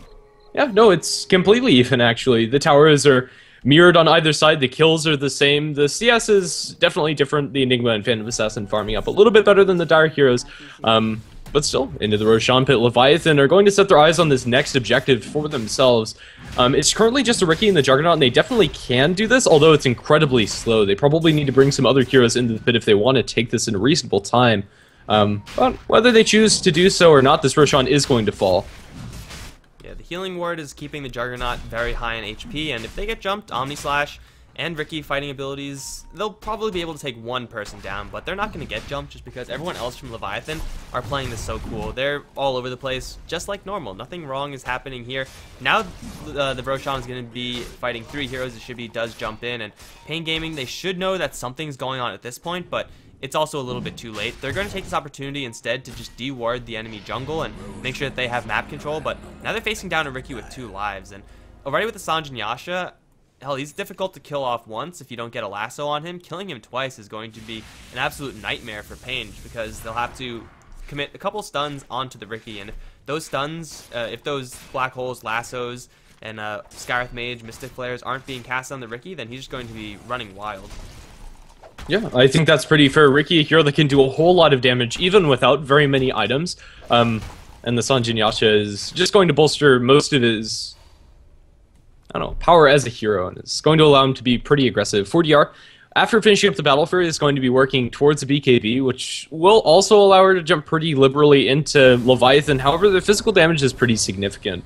yeah, no, it's completely even, actually. The towers are mirrored on either side. The kills are the same. The CS is definitely different. The Enigma and Phantom Assassin farming up a little bit better than the Dire Heroes. But still, into the Roshan pit, Leviathan are going to set their eyes on this next objective for themselves. It's currently just a Riki and the Juggernaut, and they definitely can do this, although it's incredibly slow. They probably need to bring some other heroes into the pit if they want to take this in a reasonable time. But whether they choose to do so or not, this Roshan is going to fall. Yeah, the healing ward is keeping the Juggernaut very high in HP, and if they get jumped, Omni Slash and Riki fighting abilities, they'll probably be able to take one person down, but they're not going to get jumped just because everyone else from Leviathan are playing this so cool. They're all over the place, just like normal. Nothing wrong is happening here. Now the Roshan is going to be fighting 3 heroes. It should be does jump in, and Pain Gaming, they should know that something's going on at this point, but it's also a little bit too late. They're going to take this opportunity instead to just de-ward the enemy jungle and make sure that they have map control, but now they're facing down a Riki with 2 lives, and already with the Sange and Yasha, hell, he's difficult to kill off once if you don't get a lasso on him. Killing him twice is going to be an absolute nightmare for Pain because they'll have to commit a couple stuns onto the Riki, and those stuns, if those black holes, lassos, and Scarith Mage, Mystic Flares aren't being cast on the Riki, then he's just going to be running wild. Yeah, I think that's pretty fair. Riki, a hero that can do a whole lot of damage even without very many items. And the Sanjin Yasha is just going to bolster most of his, I don't know, power as a hero, and it's going to allow him to be pretty aggressive. 4DR, after finishing up the Battle Fury, is going to be working towards a BKB, which will also allow her to jump pretty liberally into Leviathan. However, the physical damage is pretty significant.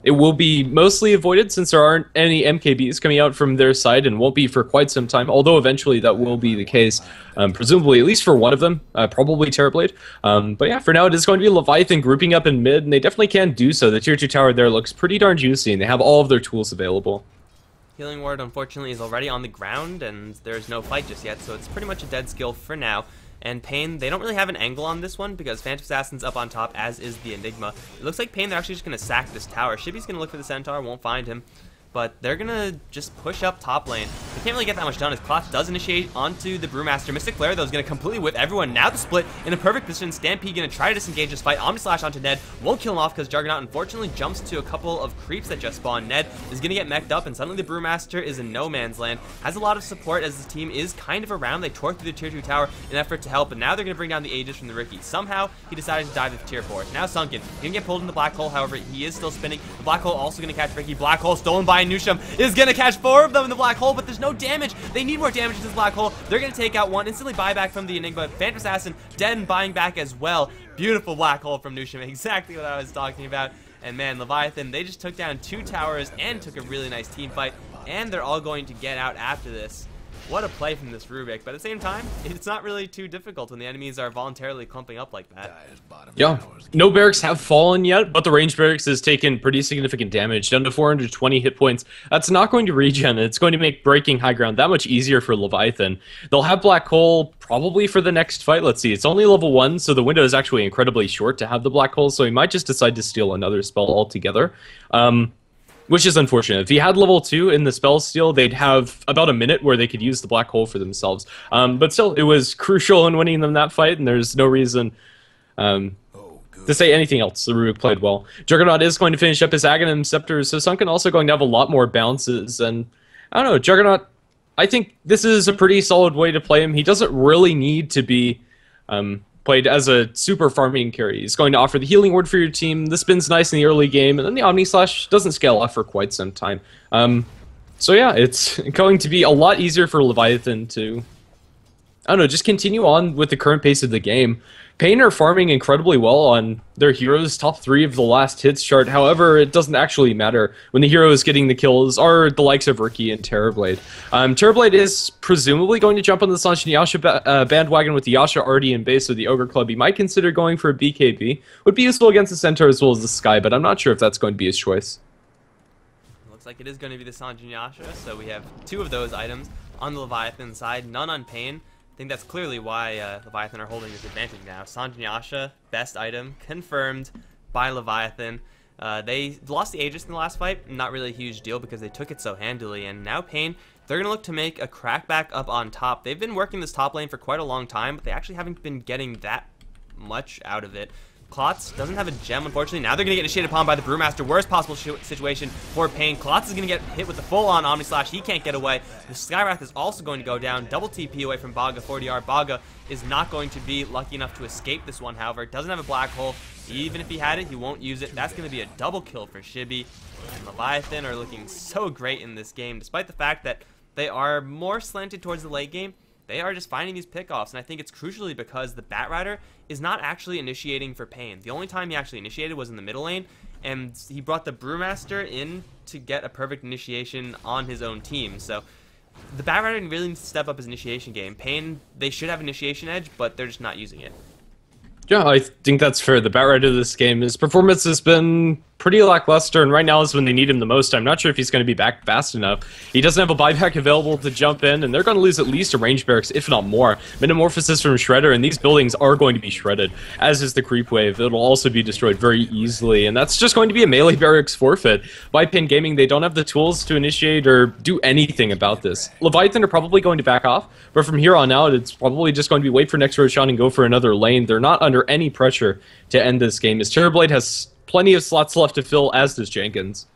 It will be mostly avoided since there aren't any MKBs coming out from their side and won't be for quite some time, although eventually that will be the case, presumably at least for one of them, probably Terrorblade. But yeah, for now it is going to be Leviathan grouping up in mid, and they definitely can do so. The tier 2 tower there looks pretty darn juicy, and they have all of their tools available. Healing ward, unfortunately, is already on the ground, and there's no fight just yet, so it's pretty much a dead skill for now. And Pain, they don't really have an angle on this one because Phantom Assassin's up on top, as is the Enigma. It looks like Pain, they're actually just going to sack this tower. Shibby's going to look for the Centaur, won't find him. But they're going to just push up top lane. They can't really get that much done as Klotz does initiate onto the Brewmaster. Mystic Flare, though, is going to completely whip everyone. Now the split in a perfect position. Stampede going to try to disengage this fight. Omni Slash onto Ned. Won't kill him off because Juggernaut unfortunately jumps to a couple of creeps that just spawned. Ned is going to get mech'd up, and suddenly the Brewmaster is in no man's land. Has a lot of support as the team is kind of around. They tore through the tier 2 tower in an effort to help, and now they're going to bring down the Aegis from the Riki. Somehow, he decided to dive to tier 4. It's now sunken. He's going to get pulled in the black hole, however, he is still spinning. The black hole also going to catch Riki. Black hole stolen by Anusham is going to catch 4 of them in the black hole, but there's no damage. They need more damage to this black hole. They're going to take out one, instantly buy back from the Enigma. Phantom Assassin dead and buying back as well. Beautiful black hole from Nusham, exactly what I was talking about. And man, Leviathan, they just took down 2 towers and took a really nice team fight, and they're all going to get out after this. What a play from this Rubik, but at the same time, it's not really too difficult when the enemies are voluntarily clumping up like that. Yeah, no barracks have fallen yet, but the ranged barracks has taken pretty significant damage, down to 420 hit points. That's not going to regen, it's going to make breaking high ground that much easier for Leviathan. They'll have Black Hole probably for the next fight. Let's see, it's only level 1, so the window is actually incredibly short to have the Black Hole, so he might just decide to steal another spell altogether. Which is unfortunate. If he had level 2 in the spell steal, they'd have about a minute where they could use the black hole for themselves. But still, it was crucial in winning them that fight, and there's no reason to say anything else. The Rubik played well. Juggernaut is going to finish up his Aghanim Scepter, so Sunken also going to have a lot more bounces. And I don't know, Juggernaut, I think this is a pretty solid way to play him. He doesn't really need to be played as a super farming carry. He's going to offer the healing word for your team. The spin's nice in the early game, and then the Omni Slash doesn't scale off for quite some time. So yeah, it's going to be a lot easier for Leviathan to, I don't know, just continue on with the current pace of the game. Pain are farming incredibly well on their heroes, top 3 of the last hits chart. However, it doesn't actually matter when the heroes getting the kills are the likes of Riki and Terrorblade. Terrorblade is presumably going to jump on the Sange and Yasha bandwagon with the Yasha already in base of the Ogre Club. He might consider going for a BKB. Would be useful against the Centaur as well as the Sky, but I'm not sure if that's going to be his choice. Looks like it is going to be the Sange and Yasha, so we have 2 of those items on the Leviathan side, none on Pain. I think that's clearly why Leviathan are holding this advantage now. Sange and Yasha, best item, confirmed by Leviathan. They lost the Aegis in the last fight, not really a huge deal because they took it so handily, and now Pain, they're going to look to make a crackback up on top. They've been working this top lane for quite a long time, but they actually haven't been getting that much out of it. Klotz doesn't have a gem, unfortunately. Now they're going to get initiated upon by the Brewmaster. Worst possible situation for Pain. Klotz is going to get hit with the full-on Omni Slash. He can't get away. The Skywrath is also going to go down. Double TP away from Baga, 40R. Baga is not going to be lucky enough to escape this one, however. Doesn't have a black hole. Even if he had it, he won't use it. That's going to be a double kill for Shibby. And Leviathan are looking so great in this game, despite the fact that they are more slanted towards the late game. They are just finding these pickoffs, and I think it's crucially because the Batrider is not actually initiating for Pain. The only time he actually initiated was in the middle lane, and he brought the Brewmaster in to get a perfect initiation on his own team. So the Batrider really needs to step up his initiation game. Pain, they should have initiation edge, but they're just not using it. Yeah, I think that's fair. The Batrider of this game, his performance has been pretty lackluster, and right now is when they need him the most. I'm not sure if he's going to be back fast enough. He doesn't have a buyback available to jump in, and they're going to lose at least a range barracks, if not more. Metamorphosis from Shredder, and these buildings are going to be shredded, as is the creep wave. It'll also be destroyed very easily, and that's just going to be a melee barracks forfeit. By Pin Gaming, they don't have the tools to initiate or do anything about this. Leviathan are probably going to back off, but from here on out, it's probably just going to be wait for next Roshan and go for another lane. They're not under any pressure to end this game, as Terrorblade has plenty of slots left to fill, as does Jenkins.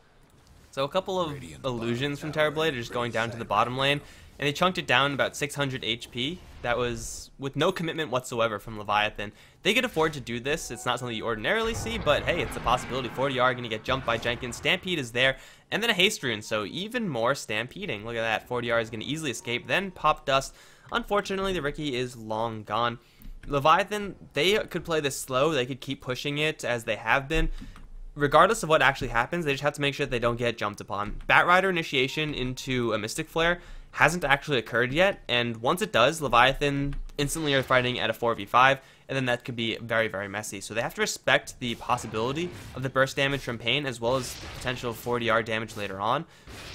So a couple of illusions from Terrorblade are just going down to the bottom lane, and they chunked it down about 600 HP. That was with no commitment whatsoever from Leviathan. They could afford to do this. It's not something you ordinarily see, but hey, it's a possibility. 40R going to get jumped by Jenkins. Stampede is there, and then a haste rune, so even more stampeding. Look at that. 40R is going to easily escape, then pop dust. Unfortunately, the Riki is long gone. Leviathan, they could play this slow. They could keep pushing it as they have been. Regardless of what actually happens, they just have to make sure that they don't get jumped upon. Batrider initiation into a Mystic Flare hasn't actually occurred yet, and once it does, Leviathan instantly are fighting at a 4v5, and then that could be very, very messy. So they have to respect the possibility of the burst damage from Pain, as well as potential 40R damage later on.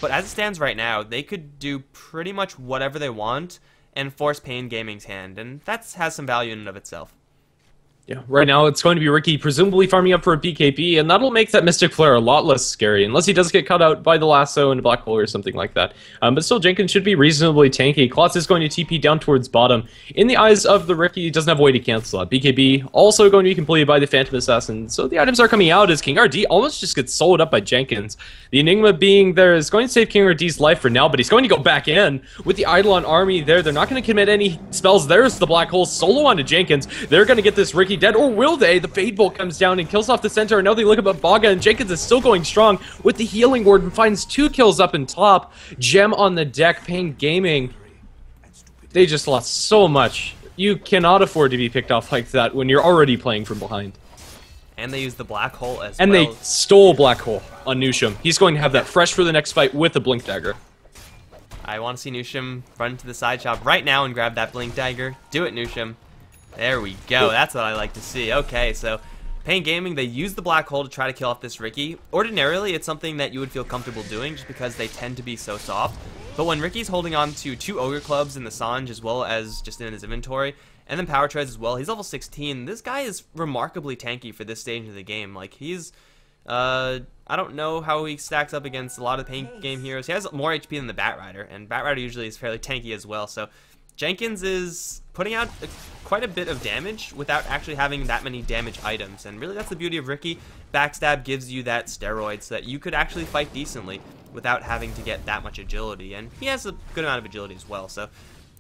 But as it stands right now, they could do pretty much whatever they want and force Pain Gaming's hand, and that has some value in and of itself. Yeah, right now it's going to be Riki presumably farming up for a BKB, and that'll make that Mystic Flare a lot less scary, unless he does get cut out by the lasso and a black hole or something like that. But still, Jenkins should be reasonably tanky. Klotz is going to TP down towards bottom. In the eyes of the Riki, he doesn't have a way to cancel out. BKB also going to be completed by the Phantom Assassin, so the items are coming out as King RD almost just gets soloed up by Jenkins. The Enigma being there is going to save King RD's life for now, but he's going to go back in with the Eidolon army there. They're not going to commit any spells. There's the black hole solo onto Jenkins. They're going to get this Riki dead, or will they? The Fade Bolt comes down and kills off the center, and now they look up at Baga, and Jenkins is still going strong with the Healing Ward and finds 2 kills up in top. Gem on the deck. Pain Gaming, they just lost so much. You cannot afford to be picked off like that when you're already playing from behind. And they used the Black Hole as well. And they stole Black Hole on Nusham. He's going to have that fresh for the next fight with a Blink Dagger. I want to see Nusham run to the side shop right now and grab that Blink Dagger. Do it, Nusham. There we go. That's what I like to see. Okay, so Pain Gaming, they use the Black Hole to try to kill off this Riki. Ordinarily, it's something that you would feel comfortable doing just because they tend to be so soft. But when Ricky's holding on to 2 Ogre Clubs in the Sanj as well as just in his inventory, and then Power Treads as well, he's level 16. This guy is remarkably tanky for this stage of the game. Like, he's, I don't know how he stacks up against a lot of Pain Game heroes. He has more HP than the Batrider, and Batrider usually is fairly tanky as well. So Jenkins is putting out quite a bit of damage without actually having that many damage items, and really that's the beauty of Riki. Backstab gives you that steroid so that you could actually fight decently without having to get that much agility, and he has a good amount of agility as well. So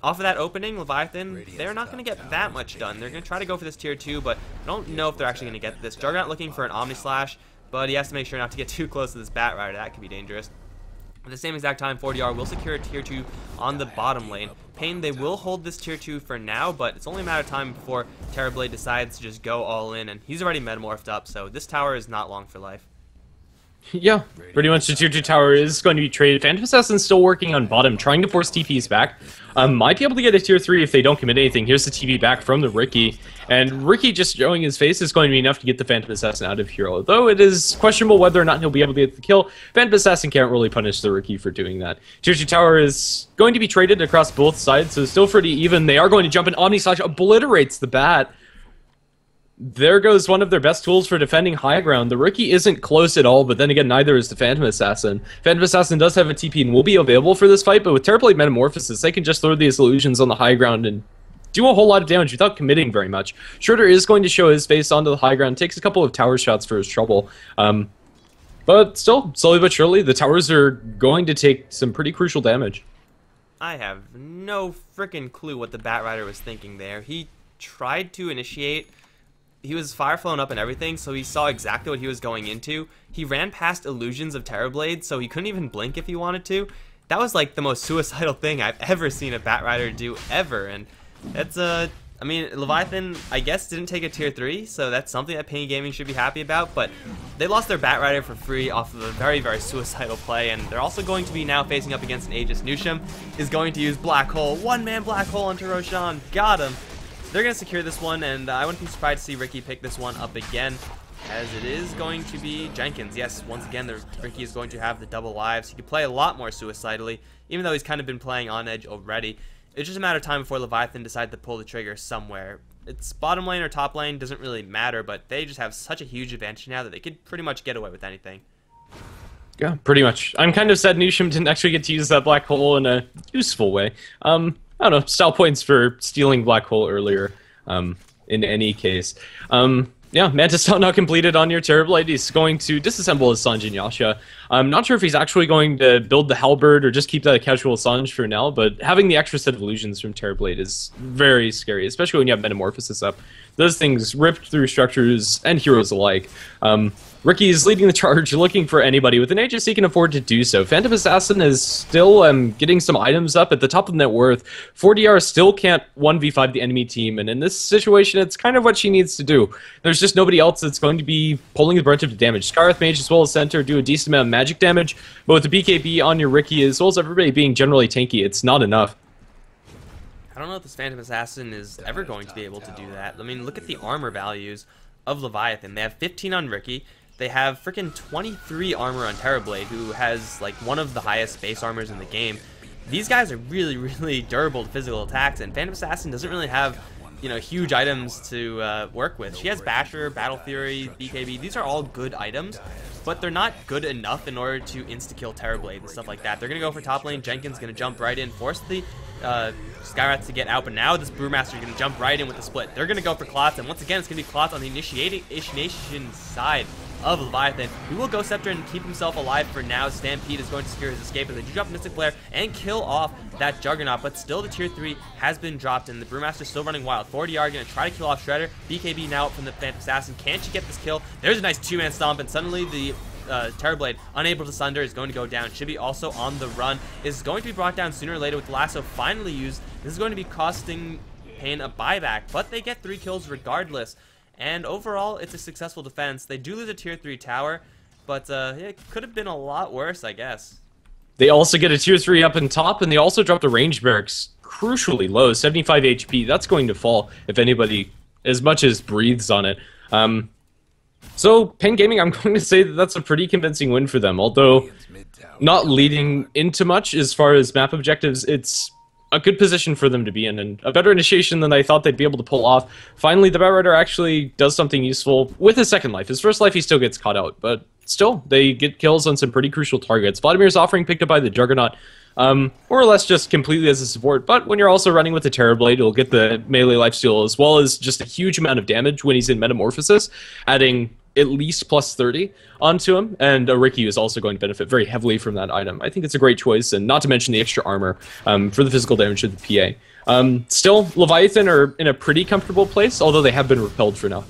off of that opening, Leviathan, they're not going to get that much done. They're going to try to go for this tier 2, but I don't know if they're actually going to get this. Juggernaut looking for an Omni Slash, but he has to make sure not to get too close to this Batrider. That could be dangerous. At the same exact time, 40R will secure a tier 2 on the bottom lane. Pain, they will hold this tier 2 for now, but it's only a matter of time before Terrorblade decides to just go all in, and he's already metamorphed up, so this tower is not long for life. Yeah, pretty much the tier 2 tower is going to be traded. Phantom Assassin's still working on bottom, trying to force TPs back. Might be able to get a tier 3 if they don't commit anything. Here's the TP back from the Riki, and Riki just showing his face is going to be enough to get the Phantom Assassin out of here. Although it is questionable whether or not he'll be able to get the kill. Phantom Assassin can't really punish the Riki for doing that. Tier 2 tower is going to be traded across both sides, so still pretty even. They are going to jump in. Omni Slash obliterates the bat. There goes one of their best tools for defending high ground. The Riki isn't close at all, but then again, neither is the Phantom Assassin. Phantom Assassin does have a TP and will be available for this fight, but with Terrorblade Metamorphosis, they can just throw these illusions on the high ground and do a whole lot of damage without committing very much. Schroeder is going to show his face onto the high ground, takes a couple of tower shots for his trouble. But still, slowly but surely, the towers are going to take some pretty crucial damage. I have no freaking clue what the Batrider was thinking there. He tried to initiate. He was fire flown up and everything, so he saw exactly what he was going into. He ran past illusions of Terrorblade, so he couldn't even blink if he wanted to. That was like the most suicidal thing I've ever seen a Batrider do ever, and that's I mean, Leviathan, I guess, didn't take a tier 3, so that's something that Pain Gaming should be happy about, but they lost their Batrider for free off of a very, very suicidal play, and they're also going to be now facing up against an Aegis. Nusham is going to use Black Hole, one-man Black Hole onto Roshan, got him. They're going to secure this one, and I wouldn't be surprised to see Ricky pick this one up again, as it is going to be Jenkins. Yes, once again, Ricky is going to have the double lives. He could play a lot more suicidally, even though he's kind of been playing on edge already. It's just a matter of time before Leviathan decide to pull the trigger somewhere. It's bottom lane or top lane, doesn't really matter, but they just have such a huge advantage now that they could pretty much get away with anything. Yeah, pretty much. I'm kind of sad Nusham didn't actually get to use that Black Hole in a useful way. I don't know, style points for stealing Black Hole earlier, in any case. Yeah, Mantis not completed on your Terrorblade. He's going to disassemble his Sange and Yasha. I'm not sure if he's actually going to build the Halberd or just keep that a casual Sange for now, but having the extra set of illusions from Terrorblade is very scary, especially when you have Metamorphosis up. Those things ripped through structures and heroes alike. Ricky is leading the charge, looking for anybody. With an Aegis, he can afford to do so. Phantom Assassin is still getting some items up at the top of net worth. 4DR still can't 1v5 the enemy team, and in this situation, it's kind of what she needs to do. There's just nobody else that's going to be pulling the brunt of the damage. Scarith Mage as well as Center do a decent amount of magic damage, but with the BKB on your Ricky, as well as everybody being generally tanky, it's not enough. I don't know if this Phantom Assassin is ever going to be able to do that. I mean, look at the armor values of Leviathan. They have 15 on Ricky. They have freaking 23 armor on Terrorblade, who has like one of the highest base armors in the game. These guys are really, really durable to physical attacks, and Phantom Assassin doesn't really have, you know, huge items to work with. She has Basher, Battle Fury, BKB. These are all good items, but they're not good enough in order to insta-kill Terrorblade and stuff like that. They're going to go for top lane. Jenkins going to jump right in, force the Skyrats to get out, but now this Brewmaster is going to jump right in with the split. They're going to go for Klotz, and once again, it's going to be Klotz on the initiation side of Leviathan. He will go Scepter and keep himself alive for now. Stampede is going to secure his escape, and they do drop Mystic Flare and kill off that Juggernaut, but still the tier 3 has been dropped, and the Brewmaster is still running wild. 4DR going to try to kill off Shredder. BKB now up from the Phantom Assassin. Can she get this kill? There's a nice two-man stomp, and suddenly the Terrorblade, unable to sunder, is going to go down. Shibby also on the run, is going to be brought down sooner or later with the lasso finally used. This is going to be costing Pain a buyback, but they get 3 kills regardless. And overall, it's a successful defense. They do lose a tier 3 tower, but it could have been a lot worse, I guess. They also get a tier 3 up in top, and they also drop the range barracks crucially low, 75 HP. That's going to fall if anybody as much as breathes on it. So, Pain Gaming, I'm going to say that that's a pretty convincing win for them. Although not leading into much as far as map objectives, it's a good position for them to be in, and a better initiation than I thought they'd be able to pull off. Finally, the Batrider actually does something useful with his second life. His first life, he still gets caught out, but still, they get kills on some pretty crucial targets. Vladimir's offering picked up by the Juggernaut, more or less just completely as a support, but when you're also running with the Terrorblade, you'll get the melee lifesteal as well as just a huge amount of damage when he's in Metamorphosis, adding at least plus 30 onto him, and Ricky is also going to benefit very heavily from that item. I think it's a great choice, and not to mention the extra armor for the physical damage of the PA. Still, Leviathan are in a pretty comfortable place, although they have been repelled for now.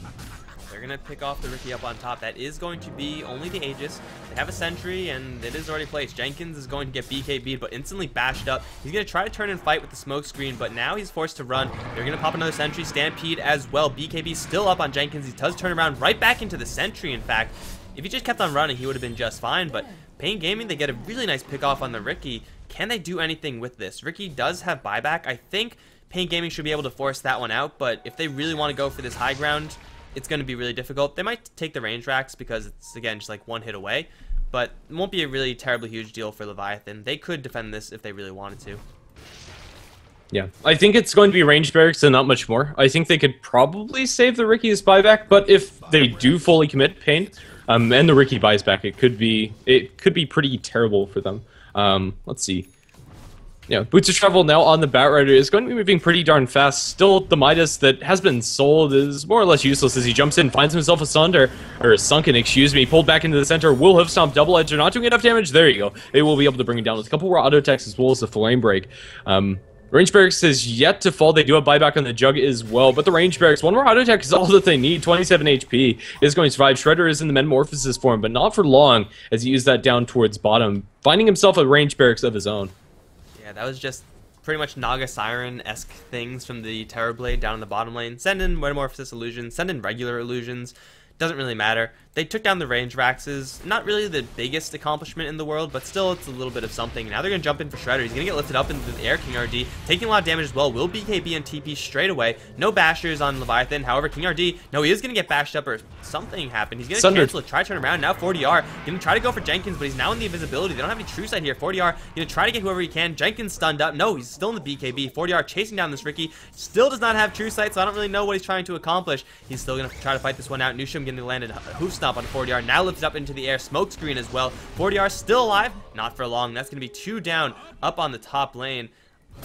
They're going to pick off the Ricky up on top. That is going to be only the Aegis. They have a sentry, and it is already placed. Jenkins is going to get BKB'd, but instantly bashed up. He's going to try to turn and fight with the smoke screen, but now he's forced to run. They're going to pop another sentry. Stampede as well. BKB still up on Jenkins. He does turn around right back into the sentry, in fact. If he just kept on running, he would have been just fine, but Pain Gaming, they get a really nice pick off on the Ricky. Can they do anything with this? Ricky does have buyback. I think Pain Gaming should be able to force that one out, but if they really want to go for this high ground, it's going to be really difficult. They might take the range racks because it's, again, just like one hit away, but it won't be a really terribly huge deal for Leviathan. They could defend this if they really wanted to. Yeah, I think it's going to be range barracks and not much more. I think they could probably save the Ricky's buyback, but if they do fully commit Pain, and the Ricky buys back, it could be pretty terrible for them. Let's see. Yeah, Boots of Travel now on the Batrider is going to be moving pretty darn fast. Still, the Midas that has been sold is more or less useless as he jumps in, finds himself a Sunder, or a Sunken, excuse me, pulled back into the center. Will Hoof Stomp, Double Edge, they're not doing enough damage. There you go. They will be able to bring it down with a couple more auto attacks as well as the Flame Break. Range Barracks is yet to fall. They do have buyback on the Jug as well, but the Range Barracks, one more auto attack is all that they need. 27 HP is going to survive. Shredder is in the Metamorphosis form, but not for long as he used that down towards bottom, finding himself a Range Barracks of his own. Yeah, that was just pretty much Naga Siren-esque things from the Terrorblade down in the bottom lane. Send in Metamorphosis illusions, send in regular illusions. Doesn't really matter. They took down the range Raxes. Not really the biggest accomplishment in the world, but still it's a little bit of something. Now they're going to jump in for Shredder. He's going to get lifted up into the air. King RD taking a lot of damage as well. Will BKB and TP straight away. No bashers on Leviathan. However, King RD, no, he is going to get bashed up or something happened. He's going to cancel it, try to turn around. Now 40R going to try to go for Jenkins, but he's now in the invisibility. They don't have any true sight here. 40R going to try to get whoever he can. Jenkins stunned up. No, he's still in the BKB. 40R chasing down this Ricky. Still does not have true sight, so I don't really know what he's trying to accomplish. He's still going to try to fight this one out. Nusham getting landed hoof stomp on 40R. Now lifted up into the air. Smoke screen as well. 40R still alive. Not for long. That's going to be 2 down up on the top lane.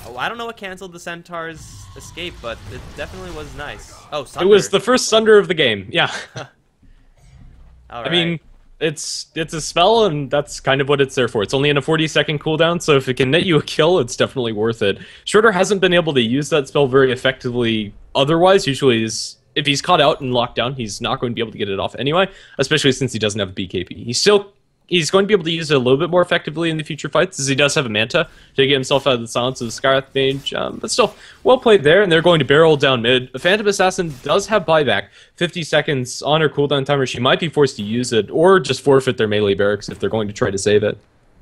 Oh, I don't know what canceled the Centaur's escape, but it definitely was nice. Oh, Sunder. It was the first Sunder of the game. Yeah. All right. I mean, it's a spell, and that's kind of what it's there for. It's only in a 40-second cooldown, so if it can net you a kill, it's definitely worth it. Shredder hasn't been able to use that spell very effectively otherwise. Usually if he's caught out and locked down, he's not going to be able to get it off anyway, especially since he doesn't have a BKB. He's going to be able to use it a little bit more effectively in the future fights, as he does have a Manta to get himself out of the silence of the Skyrath Mage, but still, well played there, and they're going to barrel down mid. The Phantom Assassin does have buyback, 50 seconds on her cooldown timer. She might be forced to use it, or just forfeit their melee barracks if they're going to try to save it.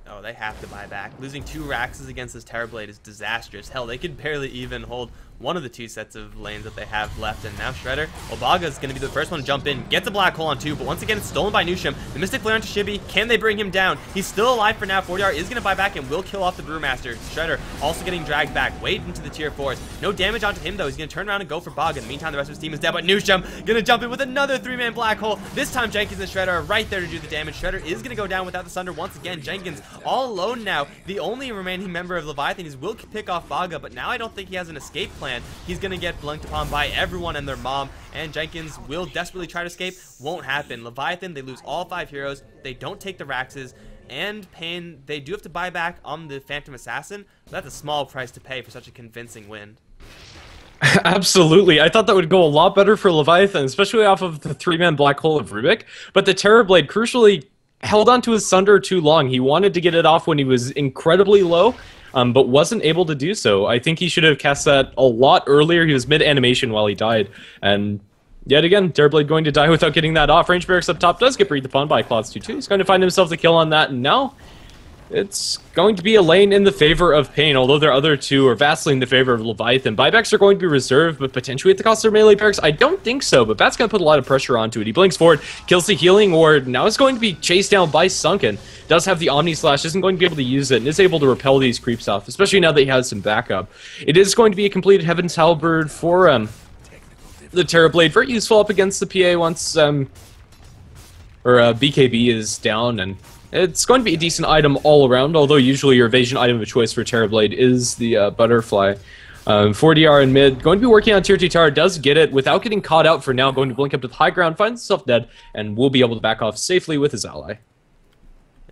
Oh, they have to buy back. Losing 2 Raxes against this Terrorblade is disastrous. Hell, they could barely even hold one of the 2 sets of lanes that they have left. And now Shredder, Obaga is going to be the first one to jump in. Gets a black hole on 2, but onto again, it's stolen by Nusham. The Mystic Flare onto Shibi. Can they bring him down? He's still alive for now. 40R is going to buy back and will kill off the Brewmaster. Shredder also getting dragged back. Wade into the tier 4s. No damage onto him, though. He's going to turn around and go for Bog. In the meantime, the rest of his team is dead, but Nusham going to jump in with another 3-man black hole. This time, Jenkins and Shredder are right there to do the damage. Shredder is going to go down without the Sunder once again. Jenkins all alone now. The only remaining member of Leviathan is will pick off Baga, but now I don't think he has an escape plan. He's going to get blunked upon by everyone and their mom, and Jenkins will desperately try to escape. Won't happen. Leviathan, they lose all 5 heroes. They don't take the Raxes, and Pain, they do have to buy back on the Phantom Assassin, but that's a small price to pay for such a convincing win. Absolutely. I thought that would go a lot better for Leviathan, especially off of the 3-man black hole of Rubik, but the Terrorblade crucially held on to his Sunder too long. He wanted to get it off when he was incredibly low, but wasn't able to do so. I think he should have cast that a lot earlier. He was mid-animation while he died, and yet again, Terrorblade going to die without getting that off. Range Barracks up top does get breathed upon by Clouds 2-2. He's going to find himself the kill on that, and now it's going to be a lane in the favor of Pain, although their other 2 are vastly in the favor of Leviathan. Buybacks are going to be reserved, but potentially at the cost of their melee barracks? I don't think so, but Bat's going to put a lot of pressure onto it. He blinks forward, kills the healing ward, now is going to be chased down by Sunken. Does have the Omni Slash, isn't going to be able to use it, and is able to repel these creeps off, especially now that he has some backup. It is going to be a completed Heaven's Halberd for the Terrorblade. Very useful up against the PA once BKB is down, and it's going to be a decent item all around, although usually your evasion item of choice for Terrorblade is the Butterfly. 40R in mid, going to be working on tier 2 tower, does get it without getting caught out for now, going to blink up to the high ground, finds himself dead, and will be able to back off safely with his ally.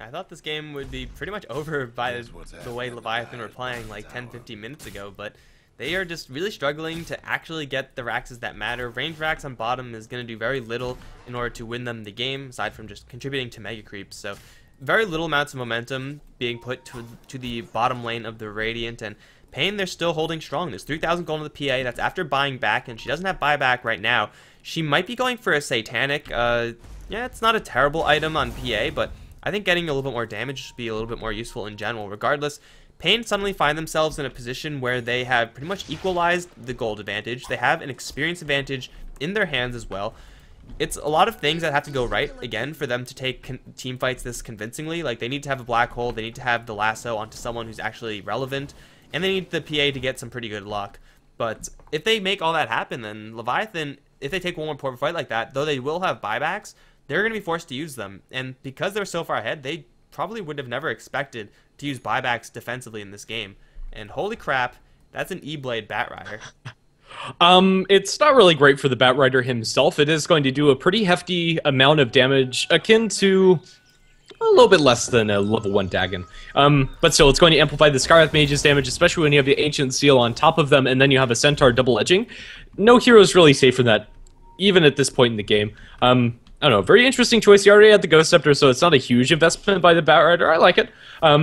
I thought this game would be pretty much over by the way Leviathan were playing like 10-15 minutes ago, but they are just really struggling to actually get the Raxes that matter. Range Rax on bottom is going to do very little in order to win them the game, aside from just contributing to mega creeps. So very little amounts of momentum being put to the bottom lane of the Radiant, and Pain, they're still holding strong. There's 3,000 gold on the PA. That's after buying back, and she doesn't have buyback right now. She might be going for a Satanic. Yeah, it's not a terrible item on PA, but I think getting a little bit more damage would be a little bit more useful in general. Regardless, Pain suddenly find themselves in a position where they have pretty much equalized the gold advantage. They have an experience advantage in their hands as well. It's a lot of things that have to go right, again, for them to take team fights this convincingly. Like, they need to have a black hole, they need to have the lasso onto someone who's actually relevant, and they need the PA to get some pretty good luck. But if they make all that happen, then Leviathan, if they take one more poor fight like that, though they will have buybacks, they're going to be forced to use them. And because they're so far ahead, they probably would have never expected to use buybacks defensively in this game. And holy crap, that's an E-Blade Batrider. It's not really great for the Batrider himself. It is going to do a pretty hefty amount of damage, akin to a little bit less than a level 1 Dagon. But still, it's going to amplify the Skywrath Mage's damage, especially when you have the Ancient Seal on top of them, and then you have a Centaur double edging. No hero is really safe from that, even at this point in the game. I don't know, very interesting choice. He already had the Ghost Scepter, so it's not a huge investment by the Batrider. I like it. I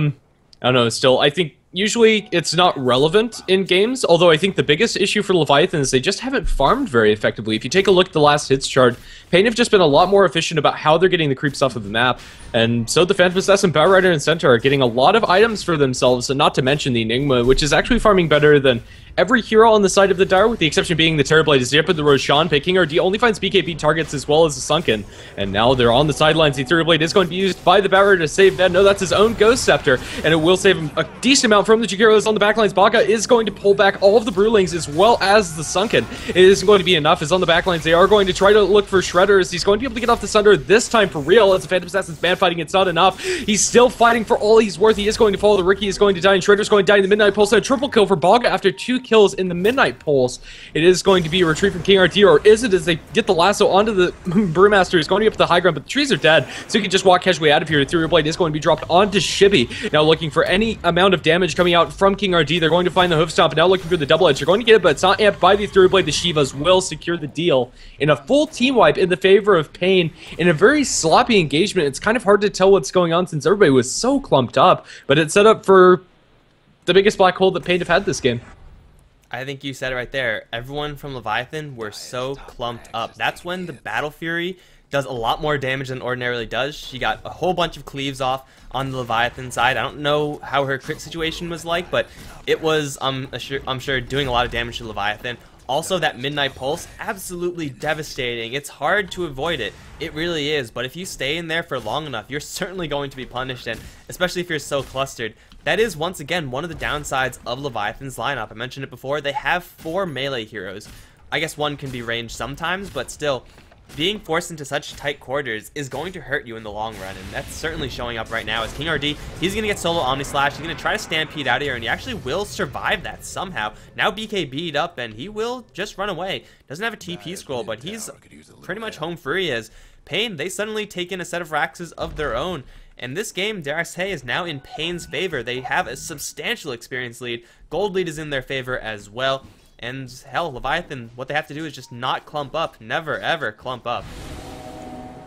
don't know, still, I think usually it's not relevant in games, although I think the biggest issue for Leviathan is they just haven't farmed very effectively. If you take a look at the last hits chart, Pain have just been a lot more efficient about how they're getting the creeps off of the map, and so the Phantom Assassin, Batrider, and Centaur are getting a lot of items for themselves, and not to mention the Enigma, which is actually farming better than every hero on the side of the Dire, with the exception being the Terrorblade, is up at the Roshan. King RD only finds BKB targets as well as the Sunken, and now they're on the sidelines. The Terrorblade is going to be used by the Batrider to save Ned. No, that's his own Ghost Scepter, and it will save him a decent amount from the Jagiros on the backlines. Baga is going to pull back all of the Brewlings as well as the Sunken. It isn't going to be enough, as on the backlines they are going to try to look for Shredders. He's going to be able to get off the Sunder this time for real, as the Phantom Assassin's man fighting, it's not enough. He's still fighting for all he's worth. He is going to fall. The Ricky is going to die, and Shredder's going to die in the Midnight Pulse. A triple kill for Baga after 2 kills in the Midnight Pulse. It is going to be a retreat from King RT, or is it, as they get the lasso onto the Brewmaster? He's going to be up to the high ground, but the trees are dead, so he can just walk casually out of here. The Ethereal Blade is going to be dropped onto Shibby. Now looking for any amount of damage coming out from King RT. They're going to find the Hoof Stomp, and now looking for the double edge. They're going to get it, but it's not amped by the Ethereal Blade. The Shivas will secure the deal in a full team wipe in the favor of Pain in a very sloppy engagement. It's kind of hard to tell what's going on since everybody was so clumped up, but it's set up for the biggest black hole that Pain have had this game. I think you said it right there. Everyone from Leviathan were so clumped up. That's when the Battle Fury does a lot more damage than ordinarily does. She got a whole bunch of cleaves off on the Leviathan side. I don't know how her crit situation was like, but it was, I'm sure, doing a lot of damage to Leviathan. Also, that Midnight Pulse, absolutely devastating. It's hard to avoid it. It really is, but if you stay in there for long enough, you're certainly going to be punished, and especially if you're so clustered. That is, once again, one of the downsides of Leviathan's lineup. I mentioned it before, they have 4 melee heroes. I guess one can be ranged sometimes, but still, being forced into such tight quarters is going to hurt you in the long run, and that's certainly showing up right now as King RD, he's going to get solo Omni Slash, he's going to try to stampede out of here, and he actually will survive that somehow. Now BKB'd up, and he will just run away. Doesn't have a TP scroll, but he's pretty much home free as Pain, they suddenly take in a set of Raxes of their own. And this game, dare I say, is now in Pain's favor. They have a substantial experience lead. Gold lead is in their favor as well. And hell, Leviathan, what they have to do is just not clump up. Never, ever clump up.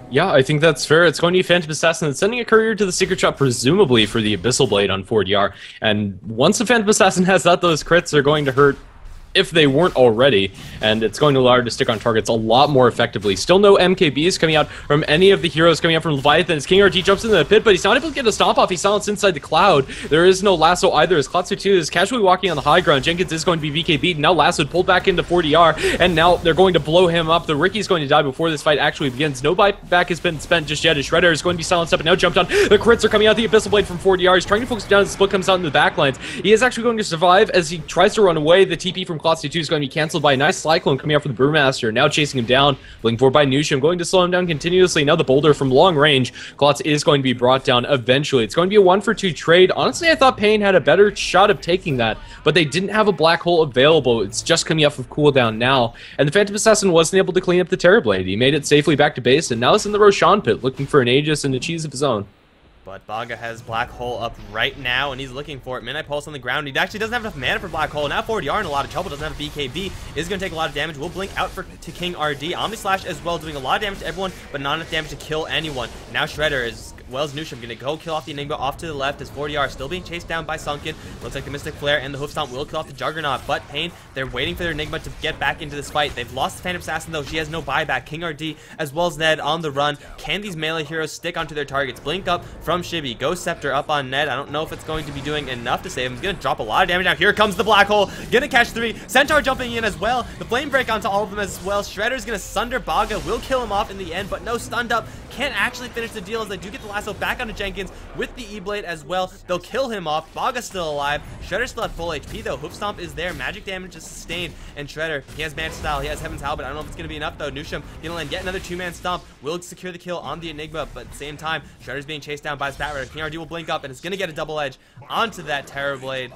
Yeah, I think that's fair. It's going to be Phantom Assassin that's sending a courier to the Secret Shop, presumably for the Abyssal Blade on 4DR. And once the Phantom Assassin has that, those crits are going to hurt if they weren't already, and it's going to allow her to stick on targets a lot more effectively. Still no MKBs coming out from any of the heroes coming out from Leviathan as King RT jumps into the pit, but he's not able to get a stomp off. He's silenced inside the cloud. There is no lasso either, as Klotzer 2 is casually walking on the high ground. Jenkins is going to be BKB'd, now lassoed, pulled back into 4DR, and now they're going to blow him up. The Ricky's going to die before this fight actually begins. No buyback has been spent just yet, as Shredder is going to be silenced up and now jumped on. The crits are coming out, the Abyssal Blade from 4DR. He's trying to focus down as the split comes out in the backlines. He is actually going to survive as he tries to run away. The TP from Klotzer 2 is going to be canceled by a nice Cyclone coming out from the Brewmaster, now chasing him down, looking for by Nusham, going to slow him down continuously. Now the Boulder from long range, Klotz is going to be brought down eventually. It's going to be a 1-for-2 trade. Honestly, I thought Pain had a better shot of taking that, but they didn't have a black hole available. It's just coming off of cooldown now, and the Phantom Assassin wasn't able to clean up the Terrorblade. He made it safely back to base, and now is in the Roshan pit, looking for an Aegis and a cheese of his own. But Baga has Black Hole up right now, and he's looking for it. Midnight Pulse on the ground. He actually doesn't have enough mana for Black Hole. Now 4DR in a lot of trouble. Doesn't have a BKB. Is going to take a lot of damage. Will blink out to King RD. Omni Slash as well, doing a lot of damage to everyone, but not enough damage to kill anyone. Now Shredder is, well as Nusham, going to go kill off the Enigma off to the left as 4DR still being chased down by Sunken. Looks like the Mystic Flare and the Hoof Stomp will kill off the Juggernaut, but Pain, they're waiting for their Enigma to get back into this fight. They've lost the Phantom Assassin though. She has no buyback. King RD as well as Ned on the run. Can these melee heroes stick onto their targets? Blink up from Shibby. Ghost Scepter up on Ned. I don't know if it's going to be doing enough to save him. He's going to drop a lot of damage. Now here comes the Black Hole. Gonna catch 3. Centaur jumping in as well. The Flame Break onto all of them as well. Shredder's going to sunder Baga. Will kill him off in the end, but no, stunned up. Can't actually finish the deal as they do get the lasso back onto Jenkins with the E-Blade as well. They'll kill him off. Baga's still alive. Shredder's still at full HP though. Hoof Stomp is there. Magic damage is sustained. And Shredder, he has Manta Style. He has Heaven's Halberd. I don't know if it's going to be enough though. Nusham gonna land yet another 2-man stomp. Will secure the kill on the Enigma, but at the same time, Shredder's being chased down by his Batrider. King RD will blink up and it's going to get a double edge onto that Terrorblade.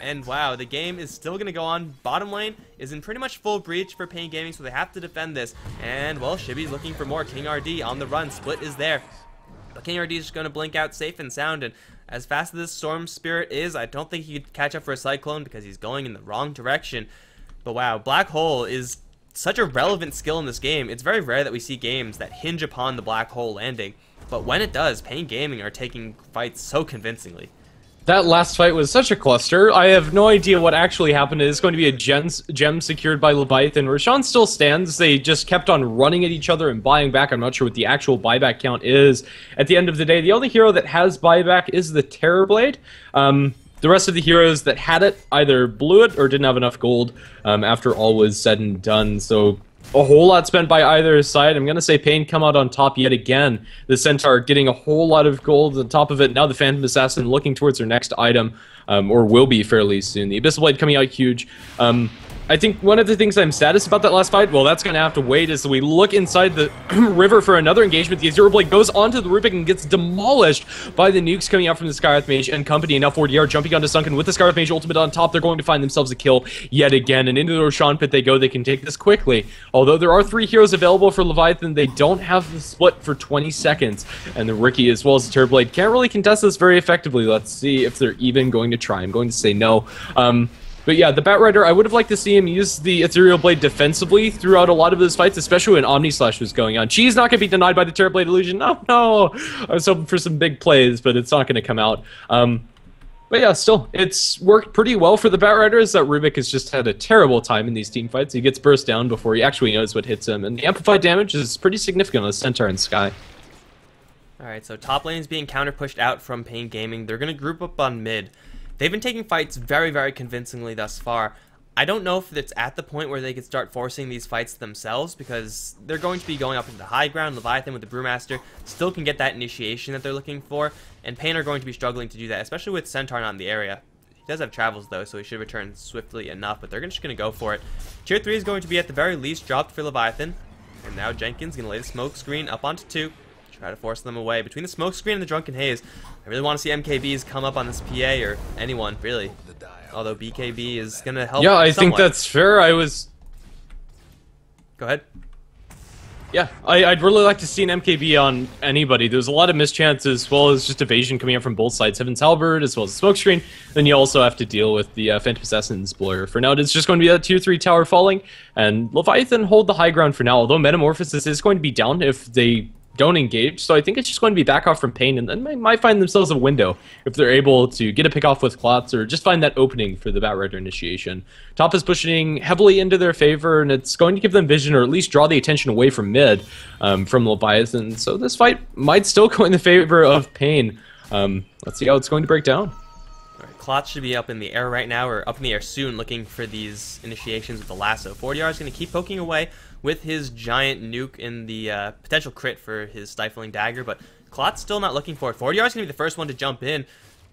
And wow, the game is still going to go on. Bottom lane is in pretty much full breach for Pain Gaming, so they have to defend this. And, well, Shibi's looking for more. King RD on the run. Split is there. But King RD is just going to blink out safe and sound. And as fast as this Storm Spirit is, I don't think he could catch up for a Cyclone because he's going in the wrong direction. But wow, Black Hole is such a relevant skill in this game. It's very rare that we see games that hinge upon the Black Hole landing. But when it does, Pain Gaming are taking fights so convincingly. That last fight was such a cluster. I have no idea what actually happened. It is going to be a gem secured by Leviathan. Roshan still stands. They just kept on running at each other and buying back. I'm not sure what the actual buyback count is. At the end of the day, the only hero that has buyback is the Terrorblade. The rest of the heroes that had it either blew it or didn't have enough gold after all was said and done. So a whole lot spent by either side. I'm going to say Pain come out on top yet again. The Centaur getting a whole lot of gold on top of it. Now the Phantom Assassin looking towards their next item, or will be fairly soon. The Abyssal Blade coming out huge. I think one of the things I'm saddest about that last fight, well, that's going to have to wait as we look inside the river for another engagement. The Azure Blade goes onto the Rubik and gets demolished by the nukes coming out from the Skywrath Mage and company. Now 4DR jumping onto Sunken with the Skywrath Mage ultimate on top. They're going to find themselves a kill yet again, and into the Roshan pit they go. They can take this quickly. Although there are 3 heroes available for Leviathan, they don't have the split for 20 seconds, and the Riki as well as the Terrorblade can't really contest this very effectively. Let's see if they're even going to try. I'm going to say no. But yeah, the Batrider, I would have liked to see him use the Ethereal Blade defensively throughout a lot of his fights, especially when Omni Slash was going on. She's not going to be denied by the Terrorblade illusion. No. I was hoping for some big plays, but it's not going to come out. But yeah, still, it's worked pretty well for the Batrider, as that Rubik has just had a terrible time in these team fights. He gets burst down before he actually knows what hits him, and the amplified damage is pretty significant on the Centaur and Sky. Alright, so top lane is being counter-pushed out from Pain Gaming. They're going to group up on mid. They've been taking fights very, very convincingly thus far. I don't know if it's at the point where they could start forcing these fights themselves, because they're going to be going up into the high ground. Leviathan with the Brewmaster still can get that initiation that they're looking for, and Pain are going to be struggling to do that, especially with Centaur not in the area. He does have travels though, so he should return swiftly enough, but they're just going to go for it. Tier 3 is going to be at the very least dropped for Leviathan, and now Jenkins going to lay the smoke screen up onto 2. Try to force them away. Between the smoke screen and the Drunken Haze, I really want to see MKBs come up on this PA, or anyone, really. Although BKB is going to help. Yeah, I somewhat. think that's fair. Go ahead. Yeah, I'd really like to see an MKB on anybody. There's a lot of mischance as well as just evasion coming up from both sides. Heaven's Halberd as well as the smokescreen. Then you also have to deal with the Phantom Assassin's Blur. For now, it's just going to be that tier 3 tower falling, and Leviathan hold the high ground for now, although Metamorphosis is going to be down if they don't engage, so I think it's just going to be back off from Pain, and then they might find themselves a window if they're able to get a pick off with Clots or just find that opening for the Batrider initiation. Top is pushing heavily into their favor, and it's going to give them vision or at least draw the attention away from mid from Leviathan, so this fight might still go in the favor of Pain. Let's see how it's going to break down. Clots should be up in the air right now, or up in the air soon, looking for these initiations with the lasso. 4DR is going to keep poking away with his giant nuke in the potential crit for his stifling dagger, but Clot's still not looking for it. 4DR is going to be the first one to jump in.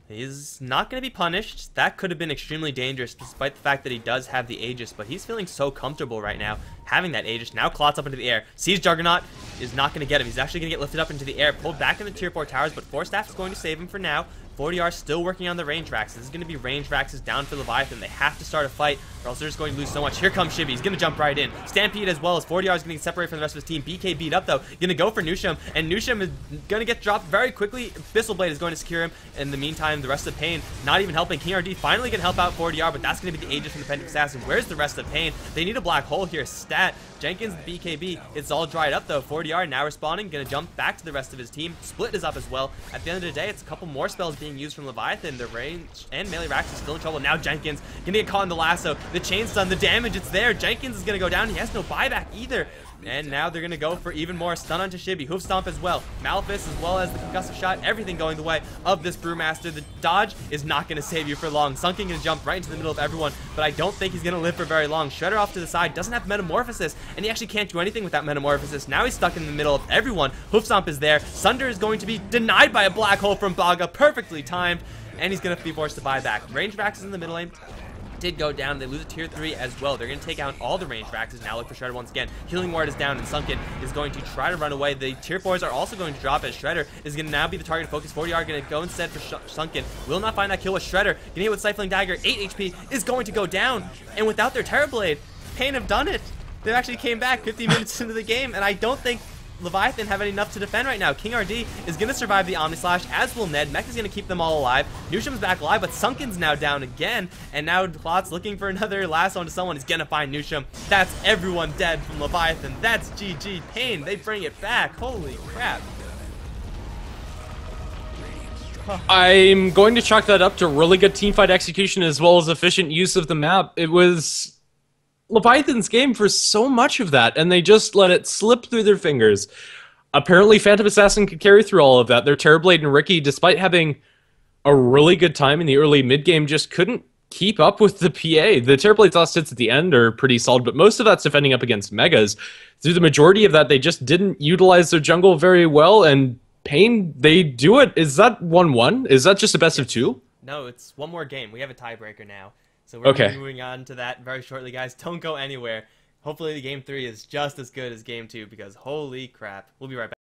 He's not going to be punished. That could have been extremely dangerous, despite the fact that he does have the Aegis, but he's feeling so comfortable right now having that Aegis. Now Clot's up into the air. Sees Juggernaut, is not going to get him. He's actually going to get lifted up into the air, pulled back in the tier 4 towers, but Force Staff is going to save him for now. 4DR still working on the range racks. This is going to be range racks down for Leviathan. They have to start a fight, or else they're just going to lose so much. Here comes Shibby. He's going to jump right in. Stampede as well, as 4DR is going to get separated from the rest of his team. BK beat up though. Going to go for Nusham, and Nusham is going to get dropped very quickly. Abyssal Blade is going to secure him. In the meantime, the rest of Pain not even helping. King RD finally going to help out 4DR, but that's going to be the Aegis from the Phantom Assassin. Where's the rest of Pain? They need a black hole here. Stat. Jenkins, the BKB, it's all dried up though. 4DR now respawning, gonna jump back to the rest of his team. Split is up as well. At the end of the day, it's a couple more spells being used from Leviathan. The range and melee racks is still in trouble. Now Jenkins gonna get caught in the lasso. The chain stun, the damage, it's there. Jenkins is gonna go down. He has no buyback either. And now they're going to go for even more. Stun onto Shibby. Hoof Stomp as well. Malefice as well as the concussive shot. Everything going the way of this Brewmaster. The dodge is not going to save you for long. Sunken going to jump right into the middle of everyone, but I don't think he's going to live for very long. Shredder off to the side. Doesn't have Metamorphosis, and he actually can't do anything with that Metamorphosis. Now he's stuck in the middle of everyone. Hoof Stomp is there. Sunder is going to be denied by a black hole from Baga. Perfectly timed. And he's going to be forced to buy back. Range Vax is in the middle lane. did go down. They lose a tier 3 as well. They're going to take out all the ranged Raxes now. Look for Shredder once again. Healing Ward is down, and Sunken is going to try to run away. The tier 4s are also going to drop as Shredder is going to now be the target focus. 40 are going to go instead for Sunken. Will not find that kill with Shredder. Getting hit with Stifling Dagger. 8 HP is going to go down. And without their Terror Blade, Pain have done it. They actually came back 50 minutes into the game, and I don't think Leviathan have enough to defend right now. King RD is going to survive the Omni Slash, as will Ned. Mech is going to keep them all alive. Nusham's back alive, but Sunken's now down again. And now Klotz looking for another last one to someone. He's going to find Nusham. That's everyone dead from Leviathan. That's GG. Pain, they bring it back. Holy crap. I'm going to chalk that up to really good teamfight execution as well as efficient use of the map. It was Leviathan's game for so much of that, and they just let it slip through their fingers. Apparently, Phantom Assassin could carry through all of that. Their Terrorblade and Ricky, despite having a really good time in the early mid-game, just couldn't keep up with the PA. The Terrorblade's last hits at the end are pretty solid, but most of that's defending up against Megas. Through the majority of that, they just didn't utilize their jungle very well, and Pain, they do it. Is that 1-1? Is that just a best of 2? No, it's one more game. We have a tiebreaker now. So we're okay. moving on to that very shortly, guys. Don't go anywhere. Hopefully the game 3 is just as good as game 2, because holy crap. We'll be right back.